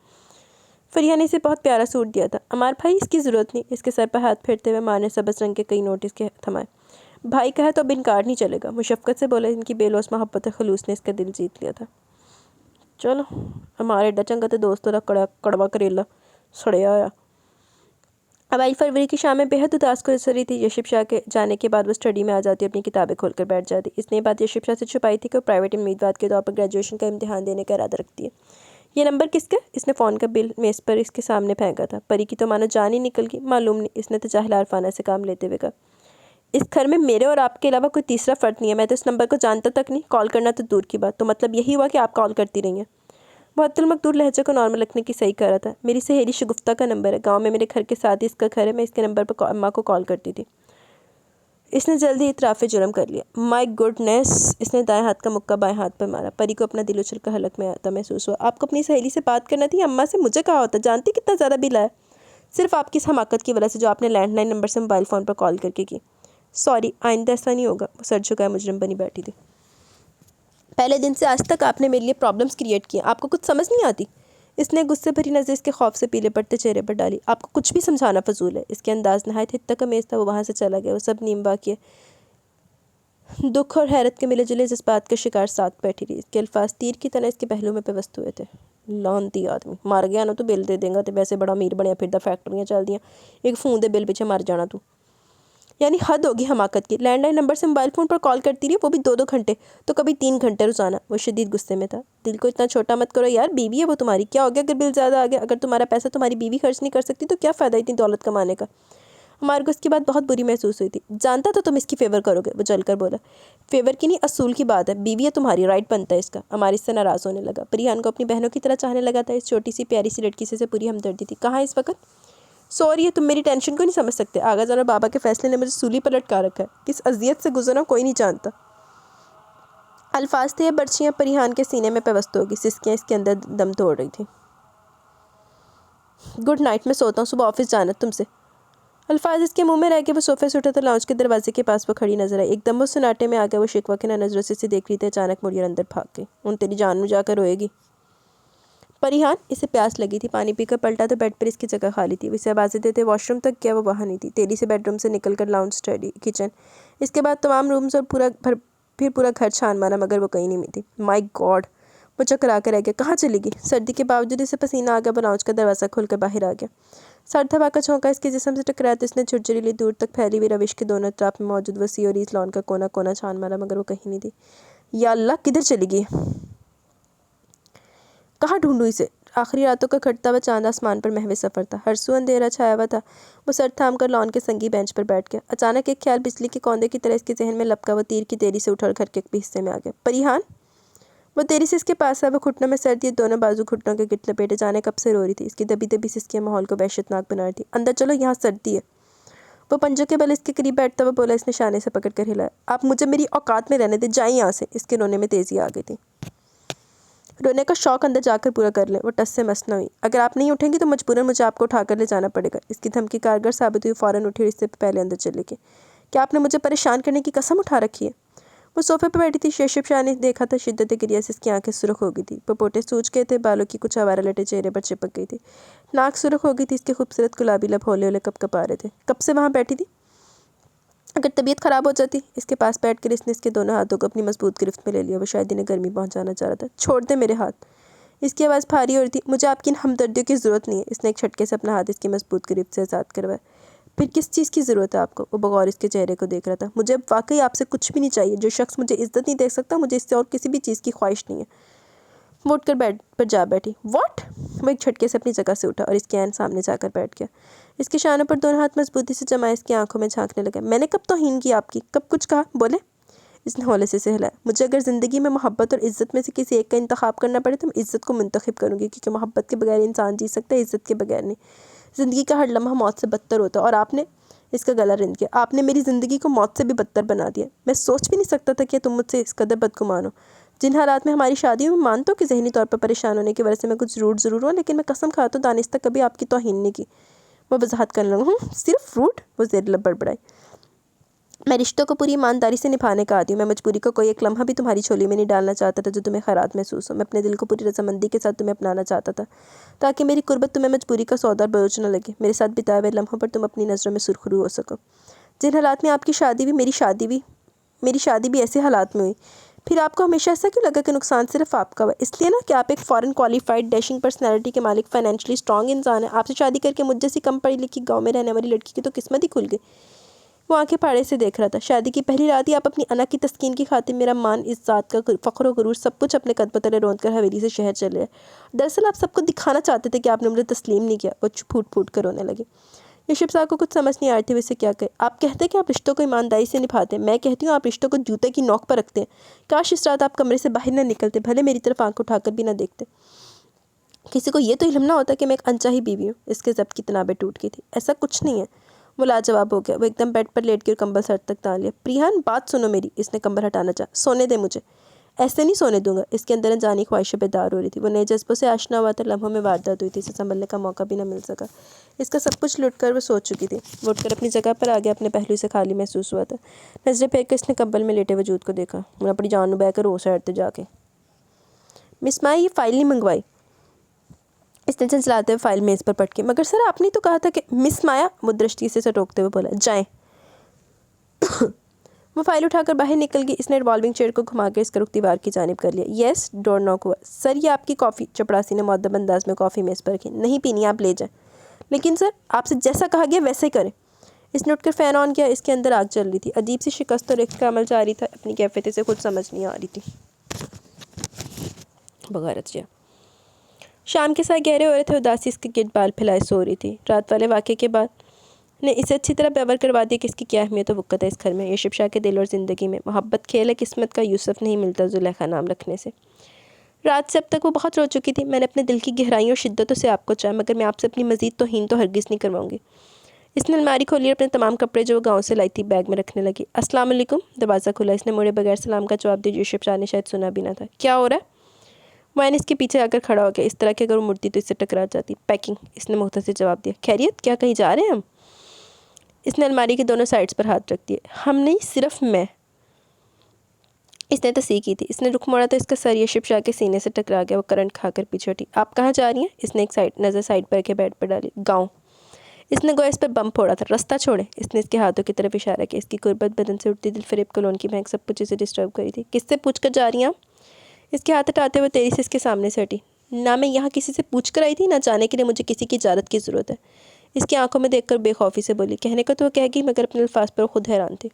فریحہ نے اسے بہت پیارا سوٹ دیا تھا۔ عمار بھائی، اس کی ضرورت نہیں۔ اس کے سر پر ہاتھ پھیرتے ہوئے عمار نے سبز رنگ کے کئی نوٹ اس کے تھمائے۔ بھائی کہا تو اب انکار نہیں چلے گا، مشفقت سے بولا۔ ان کی بے لوث محبت اور خلوص نے اس کا دل جیت لیا تھا۔ چلو، ہمارے ایڈا چنگا تے دوست والا کڑوا کریلا سڑیا ہوا۔ اوائل فروری کی شام میں بے حد اداس گزر تھی۔ یشب شاہ کے جانے کے بعد وہ اسٹڈی میں آ جاتی، اپنی کتابیں کھول کر بیٹھ جاتی۔ اس نے یہ بات یشب شاہ سے چھپائی تھی کہ وہ پرائیویٹ امیدوار کے طور پر گریجویشن کا امتحان دینے کا ارادہ رکھتی ہے۔ یہ نمبر کس کا؟ اس نے فون کا بل میز پر اس کے سامنے پھینکا تھا۔ پری کی تو مانو جان ہی نکل گئی۔ معلوم نہیں، اس نے تجاہل عارفانہ سے کام لیتے ہوئے کہا۔ اس گھر میں میرے اور آپ کے علاوہ کوئی تیسرا فرد نہیں ہے، میں تو اس نمبر کو جانتا تک نہیں، کال کرنا تو دور کی بات۔ تو مطلب یہی ہوا کہ آپ کال کرتی رہی ہیں؟ معطل مقدور لہجے کو نارمل رکھنے کی صحیح کہہ رہا تھا۔ میری سہیلی شگفتہ کا نمبر ہے، گاؤں میں میرے گھر کے ساتھ ہی اس کا گھر ہے، میں اس کے نمبر پر اماں کو کال کرتی تھی۔ اس نے جلدی اعتراف جرم کر لیا۔ مائی گوڈنس! اس نے دائیں ہاتھ کا مکہ بائیں ہاتھ پر مارا۔ پری کو اپنا دل اچھل کر حلق میں آتا محسوس ہوا۔ آپ کو اپنی سہیلی سے بات کرنا تھی، اماں سے مجھے کہا ہوتا، جانتی کتنا زیادہ بل آیا؟ صرف آپ کی اس حماقت کی وجہ سے جو آپ نے لینڈ لائن نمبر سے موبائل فون پر کال کر کے کی۔ سوری، آئندہ ایسا نہیں ہوگا۔ وہ سر جھکائے مجرم بنی بیٹھی تھی۔ پہلے دن سے آج تک آپ نے میرے لیے پرابلمس کریٹ کیے، آپ کو کچھ سمجھ نہیں آتی؟ اس نے غصے بھری نظر اس کے خوف سے پیلے پڑتے چہرے پر ڈالی۔ آپ کو کچھ بھی سمجھانا فضول ہے۔ اس کے انداز نہایت حدتک تھا۔ وہ وہاں سے چلا گیا۔ وہ سب نیم واقعے دکھ اور حیرت کے ملے جلے جذبات کا شکار ساتھ بیٹھی رہی۔ اس کے الفاظ تیر کی طرح اس کے پہلو میں پیوست ہوئے تھے۔ لعنتی آدمی، مر گیا نا تو بل دے دیں گا، تے ویسے بڑا امیر بنیا پھردا، فیکٹریاں چل دیاں، ایک فون دے بل پیچھے مر جانا تو۔ یعنی حد ہوگی حماقت کی۔ لینڈ لائن نمبر سے موبائل فون پر کال کرتی رہی، وہ بھی 2 گھنٹے، تو کبھی 3 گھنٹے روزانہ۔ وہ شدید غصے میں تھا۔ دل کو اتنا چھوٹا مت کرو یار، بیوی ہے وہ تمہاری، کیا ہو گیا اگر بل زیادہ آ گیا؟ اگر تمہارا پیسہ تمہاری بیوی خرچ نہیں کر سکتی تو کیا فائدہ اتنی دولت کمانے کا؟ ہمارے کو اس کی بات بہت بری محسوس ہوئی تھی۔ جانتا تو تم اس کی فیور کرو گے، وہ جل کر بولا۔ فیور کی نہیں، اصول کی بات ہے، بیوی ہے تمہاری، رائٹ بنتا ہے اس کا۔ ہمارے اس سے ناراض ہونے لگا۔ پریحان کو اپنی بہنوں کی طرح چاہنے لگا تھا۔ اس چھوٹی سی پیاری سی لڑکی سے پوری ہمدردی تھی۔ کہاں اس وقت؟ سوری ہے، تم میری ٹینشن کو نہیں سمجھ سکتے۔ آغا جان اور بابا کے فیصلے نے مجھے سولی پر لٹکا رکھا ہے، کس اذیت سے گزرنا کوئی نہیں جانتا۔ الفاظ تھے، یہ برچیاں پریحان کے سینے میں پیوست ہوگی، سسکیاں اس کے اندر دم توڑ رہی تھیں۔ گڈ نائٹ، میں سوتا ہوں، صبح آفس جانا تم سے۔ الفاظ اس کے منہ میں رہ کے وہ صوفے سے اٹھا تو لاؤنج کے دروازے کے پاس وہ کھڑی نظر آئی۔ ایک دم وہ سناٹے میں آ گیا۔ وہ شکوہ کے نظروں سے اسے دیکھ رہی تھی، اچانک مڑی اور اندر بھاگ گئی۔ ان تیری جان میں جا کر روئے گی۔ پریحان، اسے پیاس لگی تھی، پانی پی کر پلٹا تو بیڈ پر اس کی جگہ خالی تھی۔ اسے آوازیں دیتے واش روم تک گیا، وہ وہاں نہیں تھی۔ تیزی سے بیڈ روم سے نکل کر لاؤنج، اسٹڈی، کچن، اس کے بعد تمام رومز اور پھر پورا گھر چھان مارا، مگر وہ کہیں نہیں ملی۔ مائی گاڈ! وہ چکرا کر رہ گیا۔ کہاں چلی گئی؟ سردی کے باوجود اسے پسینہ آ گیا۔ وہ لاؤنج کا دروازہ کھول کر باہر آ گیا۔ سرد ہوا کا جھونکا اس کے جسم سے ٹکرایا تو اس نے جھرجھری لی۔ دور تک پھیلی ہوئی روش کے دونوں اطراف میں موجود وسیع اور ریز لان کا کونا کونا چھان مارا، مگر وہ کہیں نہیں تھی۔ یا اللہ، کدھر چلی گئی؟ کہاں ڈھونڈوں اسے؟ آخری راتوں کا کھٹتا ہوا چاند آسمان پر محو سفر تھا، ہر سو اندھیرا چھایا ہوا تھا۔ وہ سر تھام کر لان کے سنگی بینچ پر بیٹھ گیا۔ اچانک ایک خیال بجلی کے کوندے کی طرح اس کے ذہن میں لپکا۔ وہ تیر کی تیزی سے اٹھا اور گھر کے ایک حصے میں آ گیا۔ پریحان! وہ تیزی سے اس کے پاس آیا۔ وہ گھٹنوں میں سر دیے، دونوں بازو گھٹنوں کے گرد لپیٹے، جانے کب سے رو رہی تھی۔ اس کی دبی دبی سسکیاں ماحول کو وحشتناک بنا رہی تھی۔ اندر چلو، یہاں سردی ہے۔ وہ پنجوں کے بل اس کے قریب بیٹھتا ہوا بولا۔ اس نے شانے سے پکڑ کر ہلایا۔ آپ مجھے میری اوقات میں رہنے دیں، جائیں یہاں سے۔ اس کے رونے میں تیزی آ گئی تھی۔ رونے کا شوق اندر جا کر پورا کر لیں۔ وہ ٹس سے مس نہ ہوئی۔ اگر آپ نہیں اٹھیں گی تو مجبوراً مجھے آپ کو اٹھا کر لے جانا پڑے گا۔ اس کی دھمکی کارگر ثابت ہوئی۔ فوراً اٹھی اور اس سے پہلے اندر چلے گئی۔ کیا آپ نے مجھے پریشان کرنے کی قسم اٹھا رکھی ہے؟ وہ صوفے پہ بیٹھی تھی۔ یشب شاہ نے دیکھا تھا، شدت گریہ سے اس کی آنکھیں سرخ ہو گئی تھی، پپوٹے سوج گئے تھے، بالوں کی کچھ آوارہ لٹیں چہرے پر چپک گئی تھی، ناک سرخ ہو گئی تھی۔ اس کے خوبصورت گلابی لب ہولے ہولے کپ کپا رہے تھے۔ کب سے وہاں بیٹھی تھی؟ اگر طبیعت خراب ہو جاتی؟ اس کے پاس بیٹھ کر اس نے اس کے دونوں ہاتھوں کو اپنی مضبوط گرفت میں لے لیا۔ وہ شاید انہیں گرمی پہنچانا چاہ رہا تھا۔ چھوڑ دے میرے ہاتھ۔ اس کی آواز بھاری ہو رہی تھی۔ مجھے آپ کی ان ہمدردیوں کی ضرورت نہیں ہے۔ اس نے ایک جھٹکے سے اپنا ہاتھ اس کی مضبوط گرفت سے آزاد کروایا۔ پھر کس چیز کی ضرورت ہے آپ کو؟ وہ بغور اس کے چہرے کو دیکھ رہا تھا۔ مجھے اب واقعی آپ سے کچھ بھی نہیں چاہیے۔ جو شخص مجھے عزت نہیں دے سکتا، مجھے اس سے اور کسی بھی چیز کی خواہش نہیں ہے۔ وہ اٹھ کر بیڈ پر جا بیٹھی۔ واٹ؟ وہ ایک جھٹکے سے اپنی جگہ سے اٹھا اور اس کے عین سامنے جا کر بیٹھ گیا۔ اس کے شانوں پر دونوں ہاتھ مضبوطی سے جمائے اس کی آنکھوں میں جھانکنے لگا۔ میں نے کب توہین کی آپ کی؟ کب کچھ کہا؟ بولے؟ اس نے ہولے سے ہلایا۔ مجھے اگر زندگی میں محبت اور عزت میں سے کسی ایک کا انتخاب کرنا پڑے تو میں عزت کو منتخب کروں گی، کیونکہ محبت کے بغیر انسان جی سکتا ہے، عزت کے بغیر نہیں۔ زندگی کا ہر لمحہ موت سے بدتر ہوتا ہے اور آپ نے اس کا گلا رند کیا۔ آپ نے میری زندگی کو موت سے بھی بدتر بنا دیا۔ میں سوچ بھی نہیں سکتا تھا کہ تم مجھ سے اس قدر بدگمان ہو۔ جن حالات میں ہماری شادی ہوئی، میں مانتا ہوں کہ ذہنی طور پر پریشان ہونے کی وجہ سے میں کچھ روڈ ضرور ہوں، لیکن میں قسم کھاتا ہوں دانستہ کبھی آپ کی توہین نہیں کی۔ وہ وضاحت کرنے لگا۔ صرف روڈ؟ وہ زیر لب بڑبڑائی۔ میں رشتوں کو پوری ایمانداری سے نبھانے کا عادی ہوں۔ میں مجبوری کو کوئی ایک لمحہ بھی تمہاری جھولی میں نہیں ڈالنا چاہتا تھا جو تمہیں خراج محسوس ہو۔ میں اپنے دل کو پوری رضامندی کے ساتھ تمہیں اپنانا چاہتا تھا تاکہ میری قربت تمہیں مجبوری کا سودا اور بوجھ نہ لگے۔ میرے ساتھ بتائے ہوئے لمحوں پر تم اپنی نظروں میں سرخرو ہو سکو۔ جن حالات میں آپ کی شادی بھی، میری شادی بھی ایسے حالات میں ہوئی۔ پھر آپ کو ہمیشہ ایسا کیوں لگا کہ نقصان صرف آپ کا ہوا؟ اس لیے نا کہ آپ ایک فارن کوالیفائڈ ڈیشنگ پرسنالٹی کے مالک، فائنینشلی اسٹرانگ انسان ہیں۔ آپ سے شادی کر کے مجھ جیسی کم پڑھی لکھی گاؤں میں رہنے والی لڑکی کی تو قسمت ہی کھل گئی۔ وہ آنکھیں پھاڑے سے دیکھ رہا تھا۔ شادی کی پہلی رات ہی آپ اپنی انا کی تسکین کی خاطر میرا مان، عزت کا فخر و غرور سب کچھ اپنے قدموں تلے روند کر حویلی سے شہر چلے گئے۔ دراصل آپ سب کو دکھانا چاہتے تھے کہ آپ نے مجھے تسلیم نہیں کیا۔ وہ پھوٹ پھوٹ کر رونے لگے۔ یوسف صاحب کو کچھ سمجھ نہیں آ رہی تھی وہ اسے کیا کہے۔ آپ کہتے ہیں کہ آپ رشتوں کو ایمانداری سے نبھاتے ہیں، میں کہتی ہوں آپ رشتوں کو جوتے کی نوک پر رکھتے ہیں۔ کاش اس رات آپ کمرے سے باہر نہ نکلتے، بھلے میری طرف آنکھ اٹھا کر بھی نہ دیکھتے۔ کسی کو یہ تو علم نہ ہوتا کہ میں ایک انچاہی بیوی ہوں۔ اس کے ضبط کی تنابیں ٹوٹ گئی تھی۔ ایسا کچھ نہیں ہے۔ وہ لاجواب ہو گیا۔ وہ ایک دم بیڈ پر لیٹ کے کمبل سر تک تان لیا۔ پریہان بات سنو میری، اس نے کمبل ہٹانا چاہا۔ سونے دے مجھے۔ ایسے نہیں سونے دوں گا۔ اس کے اندر انجانی خواہشیں بیدار ہو رہی تھی۔ وہ نئے جذبوں سے آشنا ہوا تھا، لمحوں میں واردات ہوئی تھی، اسے سنبھلنے کا موقع بھی نہ مل سکا۔ اس کا سب کچھ لٹ کر وہ سو چکی تھی۔ وہ اٹھ کر اپنی جگہ پر آ گیا، اپنے پہلو سے خالی محسوس ہوا تھا۔ نظریں پھینک کر اس نے کمبل میں لیٹے وجود کو دیکھا۔ وہ اپنی جان بہ کر رو سائڈ جا کے۔ مس مایا یہ فائل نہیں منگوائی؟ اس نے چلاتے ہوئے فائل میز پر پٹکی۔ مگر سر آپ نے تو کہا تھا کہ مس مایا، وہ درشتی سے روکتے ہوئے بولا، جائیں۔ وہ فائل اٹھا کر باہر نکل گئی۔ اس نے ریوالونگ چیئر کو گھما کر اس کا رخ دیوار کی جانب کر لیا۔ یس، ڈور ناک ہوا۔ سر یہ آپ کی کافی۔ چپڑاسی نے مؤدب انداز میں کافی میز پر رکھی۔ نہیں پینی، آپ لے جائیں۔ لیکن سر آپ سے جیسا کہا گیا ویسا ہی کریں۔ اس نے اٹھ کر فین آن کیا۔ اس کے اندر آگ چل رہی تھی۔ عجیب سی شکست اور رقت کا عمل جاری تھا۔ اپنی کیفیت سے خود سمجھ نہیں آ رہی تھی۔ بغیرت جیا شام کے سائے گہرے ہو رہے تھے۔ اداسی اس کے گرد بال پھیلائے سو رہی تھی۔ رات والے واقعے کے بعد نے اسے اچھی طرح بیور کروا دیا کہ اس کی کیا اہمیت و وقت ہے اس گھر میں، یوسف شاہ کے دل اور زندگی میں۔ محبت کھیل ہے قسمت کا، یوسف نہیں ملتا زلیخا نام رکھنے سے۔ رات سے اب تک وہ بہت رو چکی تھی۔ میں نے اپنے دل کی گہرائیوں اور شدتوں سے آپ کو چاہا، مگر میں آپ سے اپنی مزید توہین تو ہرگز نہیں کرواؤں گی۔ اس نے الماری کھولی اور اپنے تمام کپڑے جو وہ گاؤں سے لائی تھی بیگ میں رکھنے لگی۔ السلام علیکم۔ دروازہ کھلا۔ اس نے مڑے بغیر سلام کا جواب دیا۔ یوسف شاہ نے شاید سنا بھی نہ تھا۔ کیا ہو رہا ہے؟ وائن اس کے پیچھے آ کر کھڑا ہو گیا، اس طرح کہ اگر وہ مڑتی تو اس سے ٹکرا جاتی۔ پیکنگ، اس نے مختصر جواب دیا۔ خیریت؟ کیا کہیں جا رہے ہیں ہم؟ اس نے الماری کے دونوں سائڈز پر ہاتھ رکھ دیے۔ ہم نہیں، صرف میں۔ اس نے تصحیح کی تھی۔ اس نے رخ موڑا تو اس کا سر یوسف شاہ کے سینے سے ٹکرا گیا۔ وہ کرنٹ کھا کر پیچھے ہٹی۔ آپ کہاں جا رہی ہیں؟ اس نے ایک نظر سائڈ پر کے بیڈ پر ڈالی۔ گاؤں۔ اس نے گویا اس پر بم پھوڑا تھا۔ رستہ چھوڑے۔ اس نے اس کے ہاتھوں کی طرف اشارہ کیا۔ اس کی قربت، بدن سے اٹھتی دل فریب کلون کی مہک، سب کچھ اسے ڈسٹرب کری تھی۔ کس سے پوچھ کر جا رہی ہیں آپ؟ اس کے ہاتھ ہٹاتے ہوئے تیزی سے اس کے سامنے سے ہٹی۔ نہ میں یہاں کسی سے پوچھ کر آئی تھی، نہ جانے کے لیے مجھے کسی کی اجازت کی ضرورت ہے۔ اس کی آنکھوں میں دیکھ کر بے خوفی سے بولی۔ کہنے کو تو وہ کہہ گئی، مگر اپنے الفاظ پر خود حیران تھی۔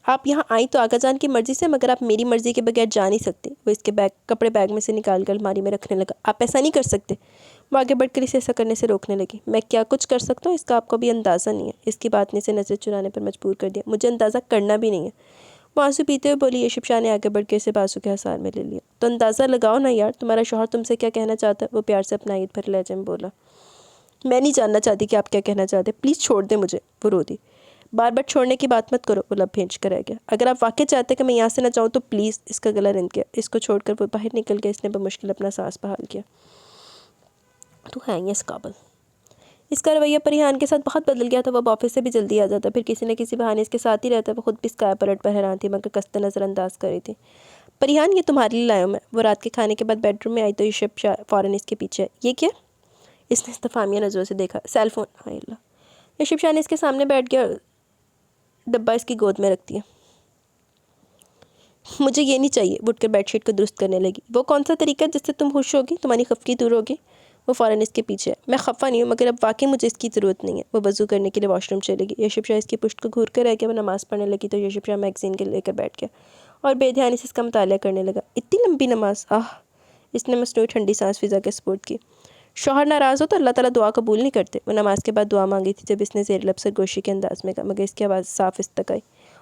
آپ یہاں آئیں تو آقا جان کی مرضی سے، مگر آپ میری مرضی کے بغیر جا نہیں سکتے۔ وہ اس کے کپڑے بیگ میں سے نکال کر الماری میں رکھنے لگا۔ آپ ایسا نہیں کر سکتے۔ وہ آگے بڑھ کر اسے ایسا کرنے سے روکنے لگی۔ میں کیا کچھ کر سکتا ہوں اس کا آپ کو بھی اندازہ نہیں ہے۔ اس کی بات نے اسے نظر چرانے پر مجبور کر دیا۔ مجھے اندازہ کرنا بھی نہیں ہے۔ وہ آنسو پیتے ہوئے بولی۔ یوسف شاہ نے آگے بڑھ کے اسے بازو کے حصار میں لے لیا۔ تو اندازہ لگاؤ نا یار، تمہارا شوہر تم سے کیا کہنا چاہتا ہے؟ وہ پیار سے اپنا عید بھر لہجے میں بولا۔ میں نہیں جاننا چاہتی کہ آپ کیا کہنا چاہتے، پلیز چھوڑ دیں مجھے۔ وہ رو دی۔ بار بار چھوڑنے کی بات مت کرو۔ وہ لب بھینچ کر رہ گیا۔ اگر آپ واقعی چاہتے کہ میں یہاں سے نہ جاؤں تو پلیز۔ اس کا گلا رند گیا۔ اس کو چھوڑ کر وہ باہر نکل گیا۔ اس نے بمشکل اپنا سانس بحال کیا۔ تو ہے یہ اس قابل۔ اس کا رویہ پریحان کے ساتھ بہت بدل گیا تھا۔ وہ اب آفس سے بھی جلدی آ جاتا، پھر کسی نہ کسی بہانے اس کے ساتھ ہی رہتا۔ وہ خود بھی اسکائی پلٹ پر حیران تھی، مگر قصد نظر انداز کر رہی تھی۔ پریحان یہ تمہارے لیے لایا ہوں میں۔ وہ رات کے کھانے کے بعد بیڈ روم میں آئی تو یوسف شاہ فوراً اس کے پیچھے۔ یہ کیا؟ اس نے استفہامیہ نظروں سے دیکھا۔ Cell phone. ہائے اللہ۔ یوسف شاہ نے اس کے سامنے بیٹھ گیا، ڈبہ اس کی گود میں رکھ دیا۔ مجھے یہ نہیں چاہیے۔ وہ اٹھ کر بیڈ شیٹ کو درست کرنے لگی۔ وہ کون سا طریقہ جس سے تم خوش ہوگی، تمہاری خفگی دور ہوگی؟ وہ فوراً اس کے پیچھے۔ میں خفا نہیں ہوں، مگر اب واقعی مجھے اس کی ضرورت نہیں ہے۔ وہ وضو کرنے کے لیے واش روم چلے گی۔ یوسف شاہ اس کی پشت کو گھور کر رہ گیا۔ وہ نماز پڑھنے لگی تو یوسف شاہ میگزین کے لے کر بیٹھ گیا اور بے دھیانی سے اس کا مطالعہ کرنے لگا۔ اتنی لمبی نماز! آہ! اس نے مصنوعی ٹھنڈی سانس فضا کے سپورٹ کی۔ شوہر ناراض ہو تو اللہ تعالیٰ دعا قبول نہیں کرتے۔ وہ نماز کے بعد دعا مانگی تھی جب اس نے زیر لب سرگوشی کے انداز میں کہا، مگر اس کی آواز صاف اس تک آئی۔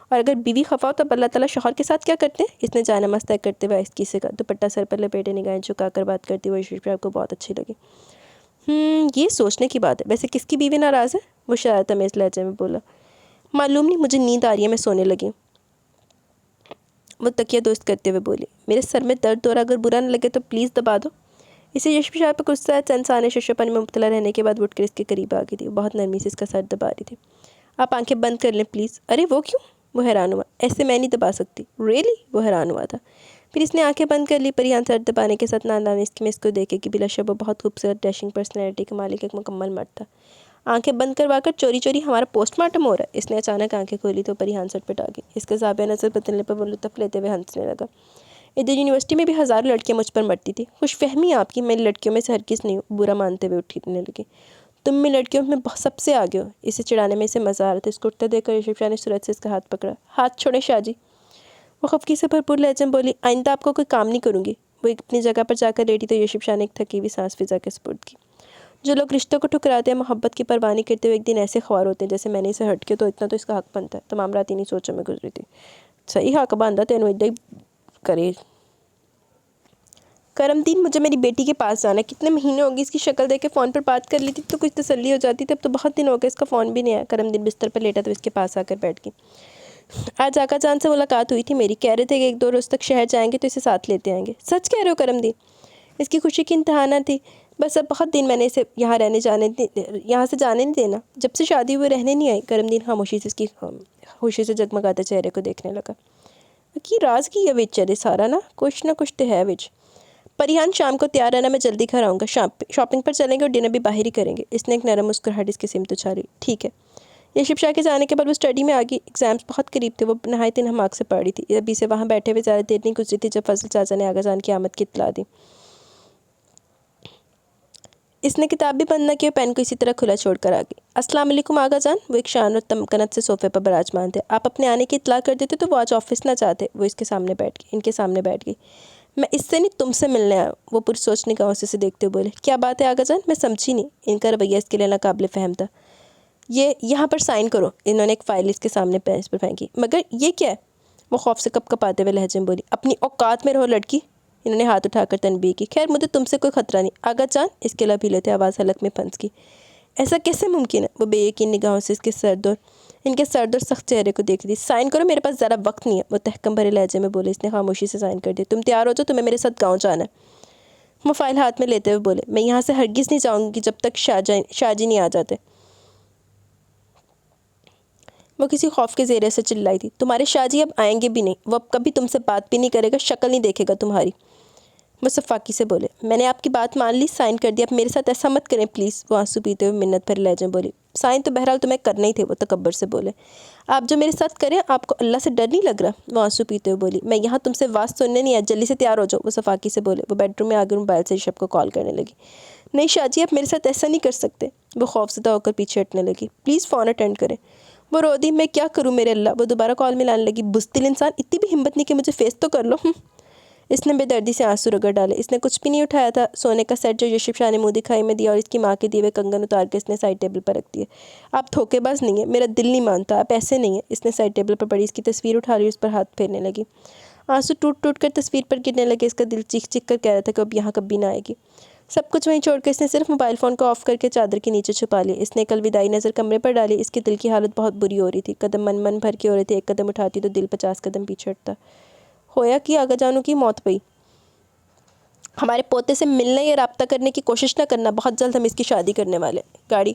اور اگر بیوی خفا ہو تب اللہ تعالیٰ شوہر کے ساتھ کیا کرتے ہیں؟ اس نے جائے نماز طے کرتے ہوئے آہستگی سے کہا۔ دوپٹہ سر پر لپیٹے نگاہیں جھکا کر بات کرتی ہوئی یوسف صاحب کو بہت اچھی لگی۔ یہ سوچنے کی بات ہے، ویسے کس کی بیوی ناراض ہے؟ وہ شرارت امیز لہجے میں بولا۔ معلوم نہیں، مجھے نیند آ رہی ہے، میں سونے لگی۔ وہ تکیہ دوست کرتے ہوئے بولی، میرے سر میں درد ہو رہا، اگر برا نہ لگے تو پلیز دبا دو۔ اسے یوسف صاحب پر غصہ ہے۔ چند ثانیے ششے پانی میں مبتلا رہنے کے بعد اٹھ کر اس کے قریب آ گئی تھی۔ وہ بہت نرمی سے اس کا سر دبا رہی تھی۔ آپ آنکھیں بند کر لیں پلیز۔ ارے وہ کیوں؟ وہ حیران ہوا۔ ایسے میں نہیں دبا سکتی۔ ریئلی؟ وہ حیران ہوا تھا۔ پھر اس نے آنکھیں بند کر لی۔ پریان سر دبانے کے ساتھ ناندان اس میں اس کو دیکھے کہ بلا شبہ بہت خوبصورت ڈیشنگ پرسنالٹی کا مالک ایک مکمل مرد تھا۔ آنکھیں بند کروا کر چوری چوری ہمارا پوسٹ مارٹم ہو رہا ہے۔ اس نے اچانک آنکھیں کھولی تو پریان سر پٹا گئی۔ اس کے زاویہ نظر بدلنے پر وہ لطف لیتے ہوئے ہنسنے لگا۔ ادھر یونیورسٹی میں بھی ہزاروں لڑکیاں مجھ پر مرتی تھی۔ خوش فہمی آپ کی، میں لڑکیوں میں سے ہرگز نہیں ہوں، برا مانتے ہوئے اٹھنے لگی۔ تم میں لڑکیوں میں سب سے آگے ہو۔ اسے چڑھانے میں اسے مزہ آ رہا تھا۔ اس کو اٹھتے دیکھ کر یوسف شاہ نے سرعت سے اس کا ہاتھ پکڑا۔ ہاتھ چھوڑیں شاہ جی۔ وہ خفگی سے بھرپور لہجے میں بولی، آئندہ آپ کو کوئی کام نہیں کروں گی۔ وہ اپنی جگہ پر جا کر لیٹی تو یوسف شاہ نے ایک تھکی ہوئی سانس فضا کے سپرد کی۔ جو لوگ رشتوں کو ٹھکراتے ہیں، محبت کی پرواہ نہیں کرتے ہوئے، ایک دن ایسے خوار ہوتے ہیں جیسے میں نے اسے ہٹ کے تو اتنا تو اس کا حق بنتا ہے۔ تمام رات انہیں سوچوں میں گزری تھی۔ صحیح حق باندھا تینوں ادھر ہی کرے۔ کرم دین، مجھے میری بیٹی کے پاس جانا ہے۔ کتنے مہینے ہو گئے، اس کی شکل دیکھ کے فون پر بات کر لی تھی تو کچھ تسلی ہو جاتی، تب تو بہت دن ہو گئے اس کا فون بھی نہیں آیا۔ کرم دین بستر پر لیٹا تو اس کے پاس آ کر بیٹھ گئی۔ آج آقا جان سے ملاقات ہوئی تھی میری، کہہ رہے تھے کہ ایک دو روز تک شہر جائیں گے تو اسے ساتھ لیتے آئیں گے۔ سچ کہہ رہے ہو کرم دین؟ اس کی خوشی کی انتہا نہ تھی۔ بس اب بہت دن میں نے اسے یہاں سے جانے نہیں دینا۔ جب سے شادی ہوئے رہنے نہیں آئی۔ کرم دین خاموشی سے اس کی خوشی سے جگمگاتے چہرے کو دیکھنے لگا۔ کی راز کی یہ وچ چلے سارا نا، کچھ نہ کچھ تو ہے وچ۔ پریان شام کو تیار رہنا، میں جلدی گھر آؤں گا۔ شاپنگ پر چلیں گے اور ڈنر بھی باہر ہی کریں گے۔ اس نے ایک نرم مسکراہٹ اس کی سمت اچھالی۔ ٹھیک ہے۔ یوسف شاہ کے جانے کے بعد وہ اسٹڈی میں آگئی۔ ایگزامز بہت قریب تھے۔ وہ نہایت انہماک سے پڑھ رہی تھی۔ ابھی سے وہاں بیٹھے ہوئے زیادہ دیر نہیں گزری تھی جب فضل چاچا نے آغا جان کی آمد کی اطلاع دی۔ اس نے کتاب بھی بند نہ کی اور پین کو اسی طرح کھلا چھوڑ کر آ گئی۔ السلام علیکم آغا جان۔ وہ ایک شان اور تمکنت سے صوفے پر براجمان تھے۔ آپ اپنے آنے کی اطلاع کر دیتے تو وہ آج آفس نہ چاہتے۔ وہ ان کے سامنے بیٹھ گئی۔ میں اس سے نہیں، تم سے ملنے آیا ہوں۔ وہ پر سوچ نگاہوں سے اسے دیکھتے ہوئے بولے، کیا بات ہے آغا جان؟ میں سمجھی نہیں۔ ان کا رویہ اس کے لیے ناقابل فہم تھا۔ یہاں پر سائن کرو۔ انہوں نے ایک فائل اس کے سامنے پینس پر پھینکی۔ مگر یہ کیا ہے؟ وہ خوف سے کپ کپاتے ہوئے لہجے میں بولی، اپنی اوقات میں رہو لڑکی۔ انہوں نے ہاتھ اٹھا کر تنبیہ کی۔ خیر مجھے تم سے کوئی خطرہ نہیں آغا جان۔ اس کے لب ہلے تھے، آواز حلق میں پھنس کی۔ ایسا کیسے ممکن ہے؟ وہ بے یقین نگاہوں سے ان کے سرد اور سخت چہرے کو دیکھ رہی۔ سائن کرو، میرے پاس ذرا وقت نہیں ہے، وہ تحکم بھرے لہجے میں بولے۔ اس نے خاموشی سے سائن کر دیا۔ تم تیار ہو جاؤ، تمہیں میرے ساتھ گاؤں جانا ہے۔ وہ فائل ہاتھ میں لیتے ہوئے بولے، میں یہاں سے ہرگز نہیں جاؤں گی جب تک شاہ جی نہیں آ جاتے۔ وہ کسی خوف کے زیرے سے چلائی تھی، تمہارے شاہ جی اب آئیں گے بھی نہیں، وہ اب کبھی تم سے بات بھی نہیں کرے گا، شکل نہیں دیکھے گا تمہاری۔ وہ صفاقی سے بولے، میں نے آپ کی بات مان لی، سائن کر دیا، اب میرے ساتھ ایسا مت کریں پلیز۔ وہ آنسو پیتے ہوئے منت بھرے لہجے میں بولی، سائن تو بہرحال تمہیں کرنا ہی تھے۔ وہ تکبر سے بولے، آپ جو میرے ساتھ کریں، آپ کو اللہ سے ڈر نہیں لگ رہا؟ وہ آنسو پیتے ہوئے بولی، میں یہاں تم سے واز سننے نہیں آیا، جلدی سے تیار ہو جاؤ۔ وہ صفاقی سے بولے۔ وہ بیڈ روم میں آ کر موبائل سے رشب کو کال کرنے لگی۔ نہیں شاہ جی، آپ میرے ساتھ ایسا نہیں کر سکتے۔ وہ خوف زدہ ہو کر پیچھے ہٹنے لگی۔ پلیز فون اٹینڈ کریں۔ وہ رو دی، میں کیا کروں میرے اللہ۔ وہ دوبارہ کال ملانے لگی۔ بزدل انسان، اتنی بھی ہمت نہیں کہ مجھے فیس تو کر لو۔ اس نے بے دردی سے آنسو رگڑ ڈالے۔ اس نے کچھ بھی نہیں اٹھایا تھا۔ سونے کا سیٹ جو یوسف شاہ نے منہ دکھائی میں دیا اور اس کی ماں کے دیے ہوئے کنگن اتار کے اس نے سائڈ ٹیبل پر رکھ دیے۔ آپ دھوکے باز نہیں ہیں، میرا دل نہیں مانتا، آپ ایسے نہیں ہیں۔ اس نے سائڈ ٹیبل پر پڑی اس کی تصویر اٹھا لی اور اس پر ہاتھ پھیرنے لگی۔ آنسو ٹوٹ ٹوٹ کر تصویر پر گرنے لگے۔ اس کا دل چیخ چیخ کر کہہ رہا تھا کہ اب یہاں کبھی نہ آئے گی۔ سب کچھ وہیں چھوڑ کے اس نے صرف موبائل فون کو آف کر کے چادر کے نیچے چھپا لیا۔ اس نے ایک الوداعی نظر کمرے پر ڈالی۔ اس کے دل کی حالت بہت بری ہو رہی تھی۔ قدم من بھر کے ہو رہے تھے۔ ایک قدم اٹھاتی تو دل 50 قدم پیچھے ہٹتا۔ ہویا کہ آغا جانوں کی موت پئی۔ ہمارے پوتے سے ملنے یا رابطہ کرنے کی کوشش نہ کرنا، بہت جلد ہم اس کی شادی کرنے والے۔ گاڑی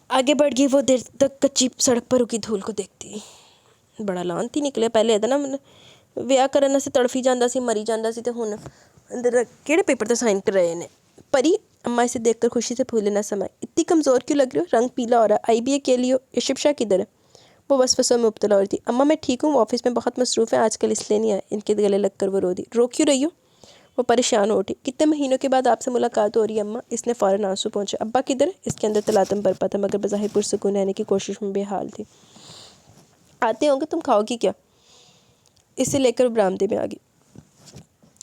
آگے بڑھ گئی۔ وہ دیر تک کچی سڑک پر رکی دھول کو دیکھتی۔ بڑا لانتی نکلے، پہلے ادنا ویاہ کرنا سے تڑفی جاندہ سی، مری جاندہ سی، تے ہن کیڑے پیپر تے سائن کر رہے نے۔ پری اماں اسے دیکھ کر خوشی سے پھولے نہ سمائے۔ اتنی کمزور کیوں لگ رہی ہو؟ رنگ پیلا ہو رہا۔ آئی بی اے کے لیے یوسف شاہ کدھر ہے؟ وہ وسوسوں میں مبتلا ہو رہی تھی۔ اماں میں ٹھیک ہوں، وہ آفس میں بہت مصروف ہے، آج کل اس لیے نہیں آئے۔ ان کے گلے لگ کر وہ رو دی۔ رو کیوں رہی ہو؟ وہ پریشان ہو اٹھی۔ کتنے مہینوں کے بعد آپ سے ملاقات ہو رہی ہے اماں؟ اس نے فوراً آنسو پہنچے۔ ابا کدھر ہے؟ اس کے اندر تلاطم برپا تھا مگر بظاہر پرسکون رہنے کی کوشش میں بے حال تھی۔ آتے ہوں گے، تم کھاؤ گی کیا؟ اسے لے کر برآمدے میں آ گئی۔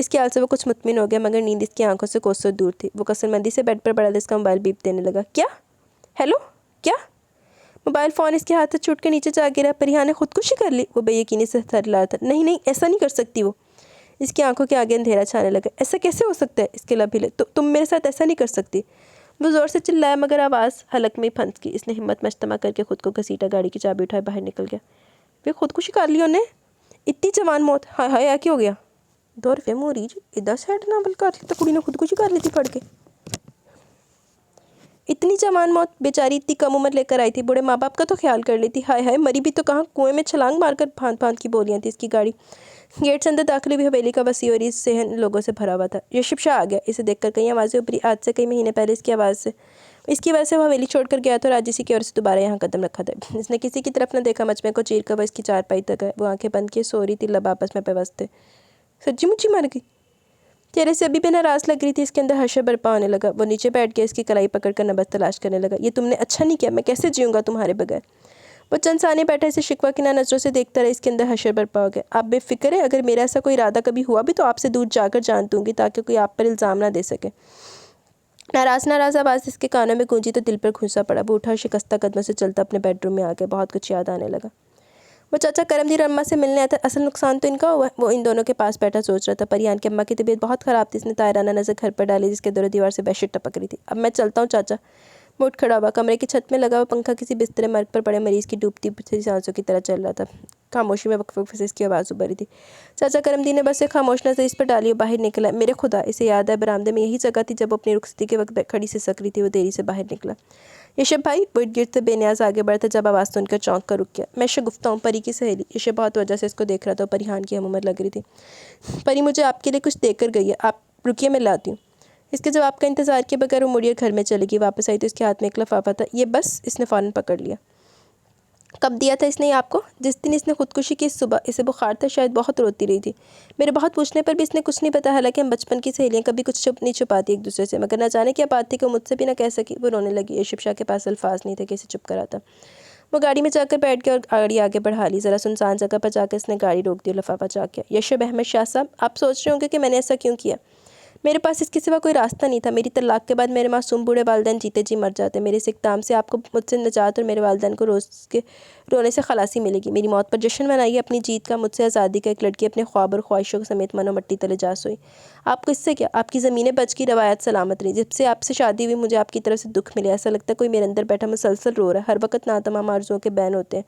اس کے حال سے وہ کچھ مطمئن ہو گیا، مگر نیند اس کی آنکھوں سے کوسوں دور تھی۔ وہ کثرمندی سے بیڈ پر پڑا تھا، اس کا موبائل بیپ دینے لگا۔ کیا؟ ہیلو؟ کیا؟ موبائل فون اس کے ہاتھ سے چھوٹ کے نیچے جا گرا۔ پریحان نے خودکشی کر لی؟ وہ بے یقینی سے تھر رہا تھا۔ نہیں نہیں، ایسا نہیں کر سکتی وہ۔ اس کی آنکھوں کے آگے اندھیرا چھانے لگا۔ ایسا کیسے ہو سکتا ہے؟ اس کے لب ہلے۔ تم میرے ساتھ ایسا نہیں کر سکتی۔ وہ زور سے چلایا مگر آواز حلق میں ہی پھنس گئی۔ اس نے ہمت مجتمع کر کے خود کو گھسیٹا، گاڑی کی چابی اٹھائے باہر نکل گیا۔ وہ خودکشی کر لی انہیں؟ اتنی جوان موت! ہائے ہائے، کیا ہو گیا؟ دور فے موری جی ادھر سیٹ ناول کر لی تو کڑی نے خودکشی کر لی تھی پڑھ کے۔ اتنی جوان موت! بیچاری اتنی کم عمر لے کر آئی تھی، بوڑھے ماں باپ کا تو خیال کر لیتی۔ ہائے ہائے، مری بھی تو کہاں، کنویں میں چھلانگ مار کر پھاند پھاند کی بولیاں تھی اس کی گاڑی۔ گیٹ سے اندر داخل ہوئی حویلی کا وسیع اور صحن لوگوں سے بھرا ہوا تھا۔ یشب شاہ آ گیا۔ اسے دیکھ کر کئی آوازیں ابھری، آج سے کئی مہینے پہلے اس کی وجہ سے وہ حویلی چھوڑ کر گیا تھا اور آج اسی کی وجہ سے دوبارہ یہاں قدم رکھا تھا۔ اس نے کسی کی طرف نہ دیکھا، مجمع کو چیر کر وہ اس کی چارپائی تک آئے۔ وہ آنکھیں بند کیے سو رہی تھی، لب آپس میں پیوست تھے۔ سچی مچی مر گئی؟ چہرے سے ابھی بھی ناراض لگ رہی تھی۔ اس کے اندر حشر برپا ہونے لگا۔ وہ نیچے بیٹھ کے اس کی کلائی پکڑ کر نبض تلاش کرنے لگا۔ یہ تم نے اچھا نہیں کیا، میں کیسے جیوں گا تمہارے بغیر؟ وہ چند ثانیے بیٹھا اسے شکوہ کی نظروں سے دیکھتا رہا۔ اس کے اندر حشر برپا ہو گیا۔ آپ بے فکر ہیں، اگر میرا ایسا کوئی ارادہ کبھی ہوا بھی تو آپ سے دور جا کر جان دوں گی تاکہ کوئی آپ پر الزام نہ دے سکے۔ ناراض آواز اس کے کانوں میں گونجی تو دل پر گھونسا پڑا۔ وہ اٹھا اور شکستہ قدموں سے چلتا اپنے بیڈ روم میں آ گیا۔ بہت کچھ یاد آنے لگا۔ وہ چاچا کرم دین اور اماں سے ملنے آیا تھا، اصل نقصان تو ان کا ہوا ہے۔ وہ ان دونوں کے پاس بیٹھا سوچ رہا تھا۔ پریان کی اماں کی طبیعت بہت خراب تھی۔ اس نے طاہرانہ نظر گھر پر ڈالی جس کے دور و دیوار سے بیڈ شیٹ ٹپک رہی تھی۔ اب میں چلتا ہوں چاچا۔ وہ اٹھ کھڑا ہوا۔ کمرے کی چھت میں لگا ہوا پنکھا کسی بستر مرگ پر پڑے مریض کی ڈوبتی ہوئی سانسوں کی طرح چل رہا تھا۔ خاموشی میں وقفے وقفے سے اس کی آواز ابھری تھی۔ چاچا کرم دین نے بس ایک خاموش نظر اس پر ڈالی اور باہر نکلا۔ میرے خدا! اسے یاد ہے برآمدے میں یہی جگہ تھی جب وہ اپنی رخصتی کے وقت کھڑی سے سک رہی تھی۔ وہ دیری سے باہر نکلا۔ یشب بھائی! وہ ارد گرد سے بے نیاز آگے بڑھا تھا جب آواز سن کر چونک کر رک گیا۔ میں شگفتہ ہوں، پری کی سہیلی۔ یشب بہت وجہ سے اس کو دیکھ رہا تھا اور پریحان کی ہم عمر لگ رہی تھی۔ پری مجھے آپ کے لیے کچھ دے کر گئی ہے، آپ رکیے میں لاتی ہوں۔ اس کے جواب کا انتظار کیے بغیر وہ مڑی گھر میں چلی گئی۔ واپس آئی تو اس کے ہاتھ میں ایک لفافہ تھا۔ یہ بس؟ اس نے فوراً پکڑ لیا۔ کب دیا تھا اس نے آپ کو؟ جس دن اس نے خودکشی کی، اس صبح۔ اسے بخار تھا، شاید بہت روتی رہی تھی۔ میرے بہت پوچھنے پر بھی اس نے کچھ نہیں بتایا، حالانکہ ہم بچپن کی سہیلیاں کبھی کچھ نہیں چھپاتی ایک دوسرے سے، مگر نہ جانے کیا بات تھی کہ وہ مجھ سے بھی نہ کہہ سکی۔ وہ رونے لگی۔ یشب شاہ کے پاس الفاظ نہیں تھے کہ اسے چپ کراتا۔ وہ گاڑی میں جا کر بیٹھ گیا اور گاڑی آگے بڑھا لی۔ ذرا سنسان جگہ پر جا کر اس نے گاڑی روک دی اور لفافہ چاک کیا۔ یشب احمد شاہ صاحب، آپ سوچ رہے ہوں گے کہ میں نے ایسا کیوں کیا۔ میرے پاس اس کے سوا کوئی راستہ نہیں تھا۔ میری طلاق کے بعد میرے معصوم بوڑھے والدین جیتے جی مر جاتے۔ میرے اس اقدام سے آپ کو مجھ سے نجات اور میرے والدین کو روز کے رونے سے خلاصی ملے گی۔ میری موت پر جشن منائیے اپنی جیت کا، مجھ سے آزادی کا۔ ایک لڑکی اپنے خواب اور خواہشوں سمیت من و مٹی تلے جا سوئی۔ آپ کو اس سے کیا؟ آپ کی زمینیں بچ کی، روایات سلامت رہی۔ جب سے آپ سے شادی ہوئی مجھے آپ کی طرف سے دکھ ملے، ایسا لگتا ہے کوئی میرے اندر بیٹھا مسلسل رو رہا ہے، ہر وقت ناتمام آرزوؤں کے بین ہوتے ہیں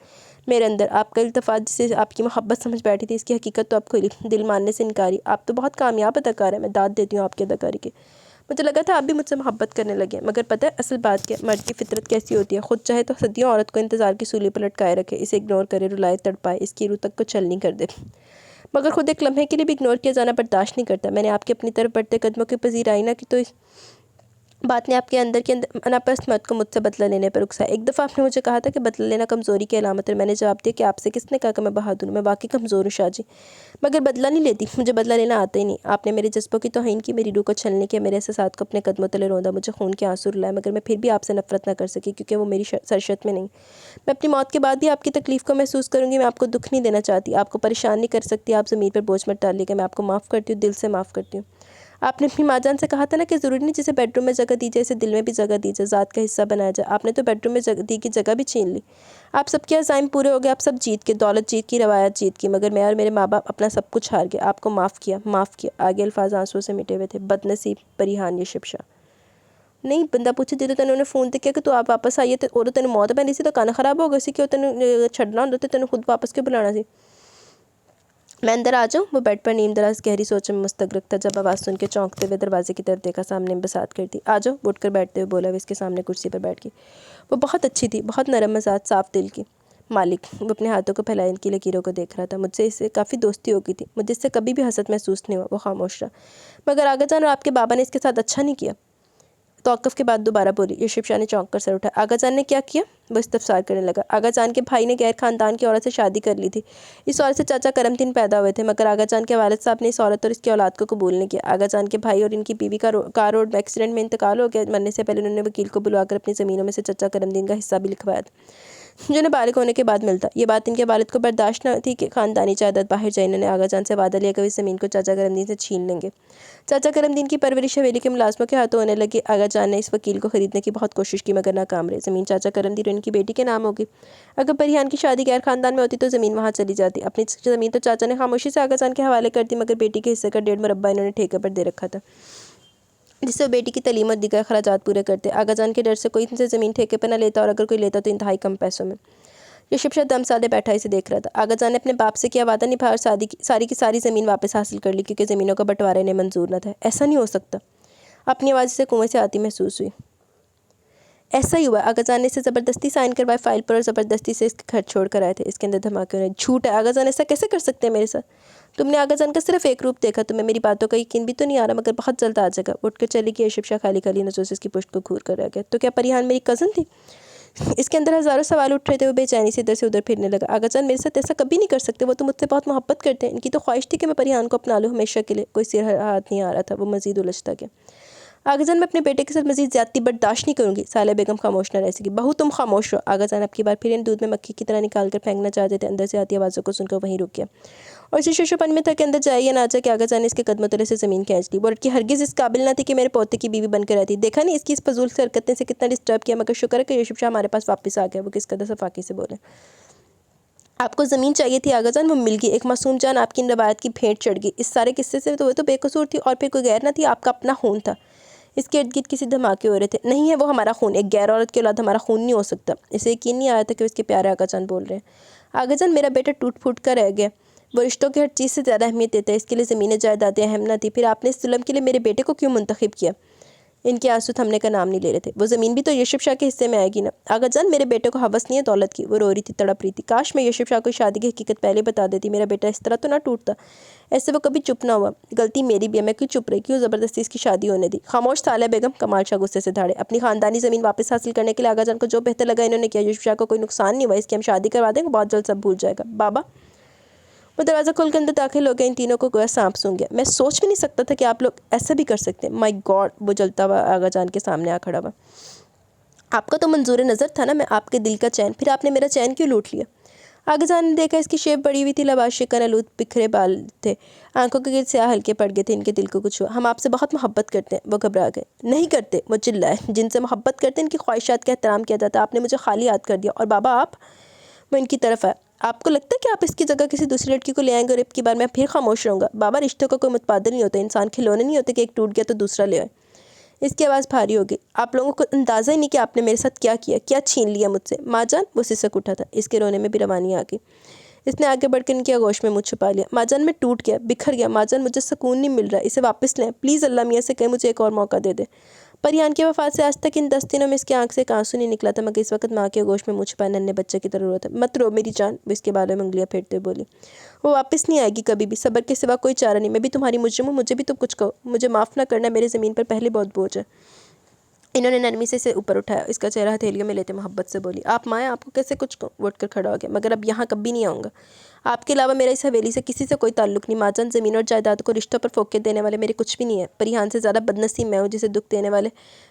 میرے اندر۔ آپ کا التفات جسے آپ کی محبت سمجھ بیٹھی تھی، اس کی حقیقت تو اب کھلی، دل ماننے سے انکاری۔ آپ تو بہت کامیاب اداکار ہیں، میں داد دیتی ہوں آپ کی اداکاری کی۔ مجھے لگا تھا آپ بھی مجھ سے محبت کرنے لگے ہیں، مگر پتہ ہے اصل بات کیا؟ مرد کی فطرت کیسی ہوتی ہے، خود چاہے تو صدیوں عورت کو انتظار کی سولی پر لٹکائے رکھے، اسے اگنور کرے، رلائے، تڑپائے، اس کی روح تک کو چھلنی کر دے، مگر خود ایک لمحے کے لیے بھی اگنور کیا جانا برداشت نہیں کرتا۔ میں نے آپ کے اپنی طرف بڑھتے قدموں کی پذیرائی نہ کی تو اس بات نے آپ کے اندر کی اناپرست مرد کو مجھ سے بدلہ لینے پر اکسایا۔ ایک دفعہ آپ نے مجھے کہا تھا کہ بدلہ لینا کمزوری کی علامت ہے۔ میں نے جواب دیا کہ آپ سے کس نے کہا کہ میں بہادر ہوں؟ میں واقعی کمزور ہوں شاہ جی، مگر بدلہ نہیں لیتی، مجھے بدلہ لینا آتا ہی نہیں۔ آپ نے میرے جذبوں کی توہین کی، میری روح کو چھلنے کیا، میرے احساسات کو اپنے قدموں تلے روندا، مجھے خون کے آنسو رلائے، مگر میں پھر بھی آپ سے نفرت نہ کر سکی کیونکہ وہ میری سرشت میں نہیں۔ میں اپنی موت کے بعد بھی آپ کی تکلیف کو محسوس کروں گی۔ میں آپ کو دکھ نہیں دینا چاہتی، آپ کو پریشان نہیں کر سکتی۔ آپ ضمیر پر بوجھ مت ڈالیے گا، میں آپ کو معاف کرتی ہوں، دل سے معاف کرتی ہوں۔ آپ نے اپنی ماں جان سے کہا تھا نا کہ ضروری نہیں جسے بیڈ روم میں جگہ دی جائے اسے دل میں بھی جگہ دی جائے، ذات کا حصہ بنایا جائے۔ آپ نے تو بیڈ روم میں دی کی جگہ بھی چھین لی۔ آپ سب کے عزائم پورے ہو گئے، آپ سب جیت کے، دولت جیت کی، روایت جیت کی، مگر میں اور میرے ماں باپ اپنا سب کچھ ہار گئے۔ آپ کو معاف کیا، معاف کیا۔ آگے الفاظ آنسوؤں سے مٹے ہوئے تھے۔ بد نصیب پریحان یشب شاہ۔ نہیں بندہ پوچھے جدو تینوں نے فون تے کیا کہ تو آپ واپس آئیے تے اور تینوں موت پہنی سی تو کان خراب ہو گئی سی کہ تینوں چھڈنا ہوندا تے تینوں خود واپس کیوں بلانا سی؟ میں اندر آ جاؤں؟ وہ بیڈ پر نیم دراز گہری سوچ میں مستغرق تھا جب آواز سن کے چونکتے ہوئے دروازے کی طرف دیکھا، سامنے بسات کرتی۔ آ جاؤ، اٹھ کر بیٹھتے ہوئے بولا۔ وہ اس کے سامنے کرسی پر بیٹھ گئی۔ وہ بہت اچھی تھی، بہت نرم مزاج، صاف دل کی مالک۔ وہ اپنے ہاتھوں کو پھیلائے ان کی لکیروں کو دیکھ رہا تھا۔ مجھ سے اسے کافی دوستی ہو گئی تھی، مجھے اس سے کبھی بھی حسد محسوس نہیں ہوا۔ وہ خاموش رہا۔ مگر آغا جان اور آپ کے بابا نے اس کے ساتھ اچھا نہیں کیا۔ توقف کے بعد دوبارہ بولی۔ یشب شاہ نے چونک کر سر اٹھایا۔ آغا جان نے کیا کیا؟ وہ استفسار کرنے لگا۔ آغا جان کے بھائی نے غیر خاندان کی عورت سے شادی کر لی تھی۔ اس عورت سے چاچا کرم دین پیدا ہوئے تھے، مگر آغا جان کے والد صاحب نے اس عورت اور اس کی اولاد کو قبول نہیں کیا۔ آغا جان کے بھائی اور ان کی بیوی کا کار روڈ ایکسیڈنٹ میں انتقال ہو گیا۔ مرنے سے پہلے انہوں نے وکیل کو بلوا کر اپنی زمینوں میں سے چچا کرم دین کا حصہ بھی لکھوایا تھا۔ جو نابالغ ہونے کے بعد ملتا۔ یہ بات ان کے والد کو برداشت نہ تھی کہ خاندانی جائیداد باہر جائے۔ انہوں نے آغا جان سے وعدہ لیا کہ وہ اس زمین کو چاچا کرم دین سے چھین لیں گے۔ چاچا کرم دین کی پرورش حویلی کے ملازموں کے ہاتھوں ہونے لگی۔ آغا جان نے اس وکیل کو خریدنے کی بہت کوشش کی مگر ناکام رہے۔ زمین چاچا کرم دین اور ان کی بیٹی کے نام ہوگی۔ اگر پریحان کی شادی غیر خاندان میں ہوتی تو زمین وہاں چلی جاتی۔ اپنی زمین تو چاچا نے خاموشی سے آغا جان کے حوالے کر دی مگر بیٹی کے حصے کا 1.5 مربع انہوں نے ٹھیکے پر دے رکھا تھا جس سے وہ بیٹی کی تعلیم اور دیگر اخراجات پورے کرتے۔ آغا جان کے ڈر سے کوئی ان سے زمین ٹھیکے پر نہ لیتا اور اگر کوئی لیتا تو انتہائی کم پیسوں میں۔ یوسف شاہ دم سادے بیٹھا اسے دیکھ رہا تھا۔ آغا جان نے اپنے باپ سے کیا وعدہ نبھایا اور ساری کی ساری زمین واپس حاصل کر لی کیونکہ زمینوں کا بٹوارا انہیں منظور نہ تھا۔ ایسا نہیں ہو سکتا، اپنی آواز اسے کنویں سے آتی محسوس ہوئی۔ ایسا ہی ہوا۔ آغا جان نے اسے زبردستی سائن کروائے فائل پر اور زبردستی سے اس کے گھر چھوڑ کر آئے تھے۔ اس کے اندر دھماکے ہونے۔ جھوٹ ہے، آغا جان ایسا کیسے کر سکتے ہیں میرے ساتھ؟ تم نے آغا جان کا صرف ایک روپ دیکھا، تمہیں میری باتوں کا یقین بھی تو نہیں آ رہا مگر بہت جلد آ جائے گا۔ اٹھ کر چلی گئی۔ یوسف شاہ خالی خالی نظروں سے اس کی پشت کو گھور کر رہ گیا۔ تو کیا پریحان میری کزن تھی؟ اس کے اندر ہزاروں سوال اٹھ رہے تھے۔ وہ بے چینی سے ادھر سے ادھر پھرنے لگا۔ آغا جان میرے ساتھ ایسا کبھی نہیں کر سکتے، وہ تو مجھ سے بہت محبت کرتے ہیں۔ ان کی تو خواہش تھی کہ میں پریحان کو اپنا لوں ہمیشہ کے لیے۔ کوئی سر ہاتھ نہیں آ رہا تھا۔ وہ مزید الجھتا گیا۔ آغا جان میں اپنے بیٹے کے ساتھ مزید زیادتی برداشت نہیں کروں گی۔ سالہ بیگم خاموش نہ رہ سکی۔ بہو تم خاموش رہو۔ آغا جان اب کی بار پھر ان دودھ میں مکھی کی طرح نکال کر پھینکنا چاہتے تھے۔ اندر سے آتی آوازوں کو سن کر وہیں رک گیا اور اسے شش و پن میں تھا کہ اندر جائے یا نہ جائے کہ آغا جان نے اس کے قدموں تلے سے زمین کھینچ لی۔ وہ لڑکی ہرگز اس قابل نہ تھی کہ میرے پوتے کی بیوی بن کر رہتی۔ دیکھا نہیں اس کی اس فضول سے حرکت نے اسے کتنا ڈسٹرب کیا مگر شکر ہے کہ یوسف شاہ ہمارے پاس واپس آ گیا۔ وہ کس قدر صفاقی سے بولے۔ آپ کو زمین چاہیے تھی آغا جان، وہ مل گئی۔ ایک معصوم جان آپ کی ان روایت کی بھیٹ چڑھ گئی۔ اس سارے قصے سے تو وہ تو بے قصور تھی اور پھر کوئی غیر نہ تھی، آپ کا اپنا خون تھا۔ اس کے ارد گرد کسی دھماکے ہو رہے تھے۔ نہیں ہے وہ ہمارا خون، ایک غیر عورت کی اولاد ہمارا خون نہیں ہو سکتا۔ اسے یقین نہیں آیا تھا کہ وہ اس کے پیارے آغا جان بول رہے ہیں۔ آغا جان میرا بیٹا ٹوٹ پھوٹ کر رہ گیا، وہ رشتوں کی ہر چیز سے زیادہ اہمیت دیتا ہے، اس کے لیے زمینیں جائیدادیں اہم نہ تھی، پھر آپ نے اس ظلم کے لیے میرے بیٹے کو کیوں منتخب کیا؟ ان کے آنسو تھمنے کا نام نہیں لے رہے تھے۔ وہ زمین بھی تو یوسف شاہ کے حصے میں آئے گی نا۔ آغا جان میرے بیٹے کو ہوس نہیں ہے دولت کی، وہ رو رہی تھی، تڑپ رہی تھی۔ کاش میں یوسف شاہ کو شادی کی حقیقت پہلے بتا دیتی، میرا بیٹا اس طرح تو نہ ٹوٹتا، ایسے وہ کبھی چپ نہ ہوا۔ غلطی میری بھی ہے، میں کیوں چپ رہی، کیوں زبردستی اس کی شادی ہونے دی؟ خاموش سالہ بیگم، کمال شاہ غصے سے دھاڑے۔ اپنی خاندانی زمین واپس حاصل کرنے کے لیے آغا جان کو جو بہتر لگا انہوں نے کیا۔ یوسف شاہ کو کوئی نقصان نہیں ہوا، اس کی ہم شادی کروا دیں گے، بہت جلد سب بھول جائے گا۔ بابا، وہ دروازہ کھول کر اندر داخل ہو گئے۔ ان تینوں کو گویا سانپ سونگھ گیا۔ میں سوچ بھی نہیں سکتا تھا کہ آپ لوگ ایسا بھی کر سکتے ہیں۔ مائی گاڈ، وہ جلتا ہوا آغا جان کے سامنے آ کھڑا ہوا۔ آپ کا تو منظور نظر تھا نا، میں آپ کے دل کا چین، پھر آپ نے میرا چین کیوں لوٹ لیا؟ آغا جان نے دیکھا اس کی شیپ بڑی ہوئی تھی، لباس شکن آلود بکھرے بال تھے، آنکھوں کے گرد سیاہ ہلکے پڑ گئے تھے۔ ان کے دل کو کچھ ہوا۔ ہم آپ سے بہت محبت کرتے ہیں۔ وہ گھبرا گئے۔ نہیں کرتے، وہ چلائے۔ جن سے محبت کرتے ہیں ان کی خواہشات کا احترام کیا جاتا ہے، آپ نے مجھے خالی یاد کر دیا۔ اور بابا آپ، وہ ان کی طرف آئے، آپ کو لگتا ہے کہ آپ اس کی جگہ کسی دوسری لڑکی کو لے آئیں گے اور اب کی بار میں پھر خاموش رہوں گا؟ بابا رشتوں کا کوئی متبادل نہیں ہوتا، انسان کھلونے نہیں ہوتے کہ ایک ٹوٹ گیا تو دوسرا لے آئے۔ اس کی آواز بھاری ہو گئی۔ آپ لوگوں کو اندازہ ہی نہیں کہ آپ نے میرے ساتھ کیا کیا، کیا چھین لیا مجھ سے۔ ماں جان، وہ سسک اٹھا تھا۔ اس کے رونے میں بھی روانی آ گئی۔ اس نے آگے بڑھ کر ان کی آغوش میں منہ چھپا لیا۔ ماں جان میں ٹوٹ گیا، بکھر گیا، ماں جان مجھے سکون نہیں مل رہا، اسے واپس لیں پلیز، اللہ میاں سے کہیں مجھے ایک اور موقع دے دے۔ پریحان کی وفات سے آج تک ان 10 دنوں میں اس کی آنکھ سے ایک آنسو نہیں نکلا تھا مگر اس وقت ماں کے آغوش میں منہ چھپائے ننھے بچے کی طرح رو تھا۔ مت رو میری جان، وہ اس کے بالوں میں انگلیاں پھیرتے ہوئے بولی۔ وہ واپس نہیں آئے گی کبھی بھی، صبر کے سوا کوئی چارہ نہیں۔ میں بھی تمہاری مجرم ہوں، مجھے بھی تم کچھ کہو، مجھے معاف نہ کرنا، میرے زمین پر پہلے بہت بوجھ ہے۔ انہوں نے نرمی سے اسے اوپر اٹھایا، اس کا چہرہ ہتھیلیوں میں لیتے محبت سے بولی۔ آپ ماں ہیں، آپ کو کیسے کچھ کہوں؟ وہ اٹھ کر کھڑا ہو گیا۔ مگر اب یہاں کبھی نہیں آؤں گا۔ آپ کے علاوہ میرا اس حویلی سے کسی سے کوئی تعلق نہیں۔ ماں جان، زمین اور جائیداد کو رشتوں پر فوقیت دینے والے میرے کچھ بھی نہیں ہے۔ پریحان سے زیادہ بدنصیب میں ہوں جسے دکھ دینے والے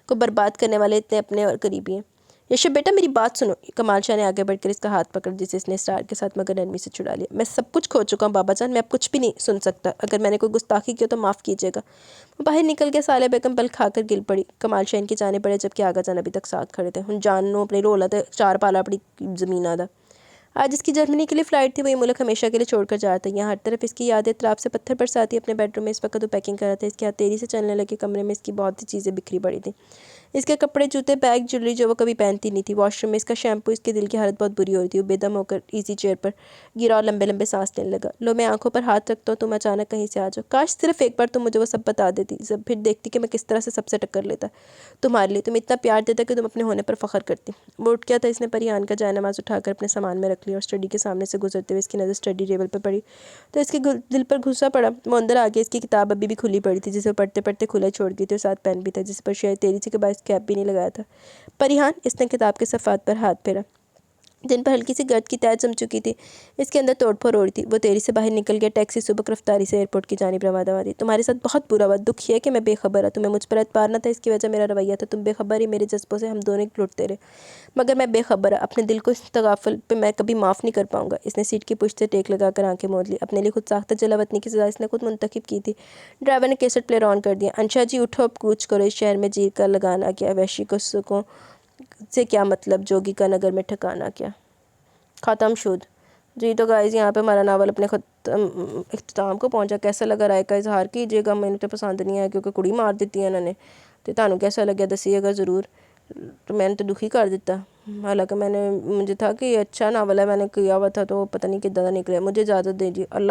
کو برباد کرنے والے اتنے اپنے اور قریبی ہیں۔ یوسف بیٹا میری بات سنو۔ کمال شاہ نے آگے بڑھ کر اس کا ہاتھ پکڑ جسے اس نے اسرار کے ساتھ مگر نرمی سے چھڑا لیا۔ میں سب کچھ کھو چکا ہوں بابا جان، میں اب کچھ بھی نہیں سن سکتا، اگر میں نے کوئی گستاخی کی تو معاف کیجیے گا۔ وہ باہر نکل کے سالہ بیگم بل کھا کر گر پڑی۔ کمال شاہ ان کی جانب بڑھے جبکہ آغا جان ابھی تک ساتھ کھڑے تھے۔ ہن جانو اپنے رولا تے چار پالا اپنی زمین آدھا۔ آج اس کی جرمنی کے لیے فلائٹ تھی، وہ یہ ملک ہمیشہ کے لیے چھوڑ کر جا رہا تھا۔ یہاں ہر طرف اس کی یادیں اطراف سے پتھر برساتی۔ اپنے بیڈ روم میں اس وقت وہ پیکنگ کر رہا تھا۔ اس کے ہاتھ تیزی سے چلنے لگے۔ کمرے میں اس کی بہت سی چیزیں بکھری پڑی تھیں، اس کے کپڑے، جوتے، بیگ، جویلری جو وہ کبھی پہنتی نہیں تھی، واش روم میں اس کا شیمپو۔ اس کے دل کی حالت بہت بری ہو رہی تھی۔ وہ بے دم ہو کر ایزی چیئر پر گرا اور لمبے لمبے سانس لینے لگا۔ لو میں آنکھوں پر ہاتھ رکھتا ہوں، تم اچانک کہیں سے آ جاؤ۔ کاش صرف ایک بار تم مجھے وہ سب بتا دیتی، پھر دیکھتی کہ میں کس طرح سے سب سے ٹکر لیتا تمہارے لیے، تم اتنا پیار دیتا کہ تم اپنے ہونے پر فخر کرتی۔ وہ اٹھ گیا تھا۔ اس نے پریحان کا جائے نماز اٹھا کر اپنے سامان میں رکھ لیا اور اسٹڈی کے سامنے سے گزرتے ہوئے اس کی نظر اسٹڈی ٹیبل پر پڑی تو اس کے دل پر غصہ پڑا۔ وہ اندر آ گیا۔ اس کی کتاب ابھی بھی کھلی پڑی تھی جسے وہ پڑھتے پڑھتے کھلا چھوڑ گئی تھی، اور ساتھ پین بھی تھا جس پر شاید تیزی کے باعث کیپ بھی نہیں لگایا تھا۔ پریحان، اس نے کتاب کے صفحات پر ہاتھ پھیرا۔ جن پر ہلکی سی گرد کی تہ جم چکی تھی۔ اس کے اندر توڑ پھوڑ ہو رہی تھی۔ وہ تیزی سے باہر نکل گیا۔ ٹیکسی سبک رفتاری سے ایئرپورٹ کی جانب رواں تھی۔ تمہارے ساتھ بہت برا ہوا۔ دکھ یہ ہے کہ میں بے خبر ہوں۔ تمہیں مجھ پر اعتبار نہ تھا، اس کی وجہ میرا رویہ تھا۔ تم بے خبر ہی میرے جذبوں سے ہم دونوں لٹتے رہے، مگر میں بے خبر اپنے دل کو اس تغافل پہ میں کبھی معاف نہیں کر پاؤں گا۔ اس نے سیٹ کی پشت سے ٹیک لگا کر آنکھیں موند لی۔ اپنے لیے خود ساختہ جلا وطنی کی سزا اس نے خود منتخب کی تھی۔ ڈرائیور نے کیسٹ پلیئر آن کر دیا۔ انشا جی اٹھو، اب کوچ کرو۔ اس شہر میں جیر کا لگانا کیا، وحشی قصوں سے کیا مطلب، جوگی کا نگر میں ٹھکانا کیا۔ ختم شد۔ جی تو گائز یہاں پہ ہمارا ناول اپنے اختتام کو پہنچا۔ کیسا لگا رائے کا اظہار کیجیے گا۔ میں نے تو پسند نہیں آیا کیونکہ کڑی مار دیتی ہے انہوں نے، تو تانوں کیسا لگیا دسیے گا ضرور۔ تو میں نے تو دکھی کر دیتا، حالانکہ مجھے تھا کہ یہ اچھا ناول ہے، میں نے کیا ہوا تھا تو پتہ نہیں کدھر نکلے۔ مجھے اجازت دیجیے۔ اللہ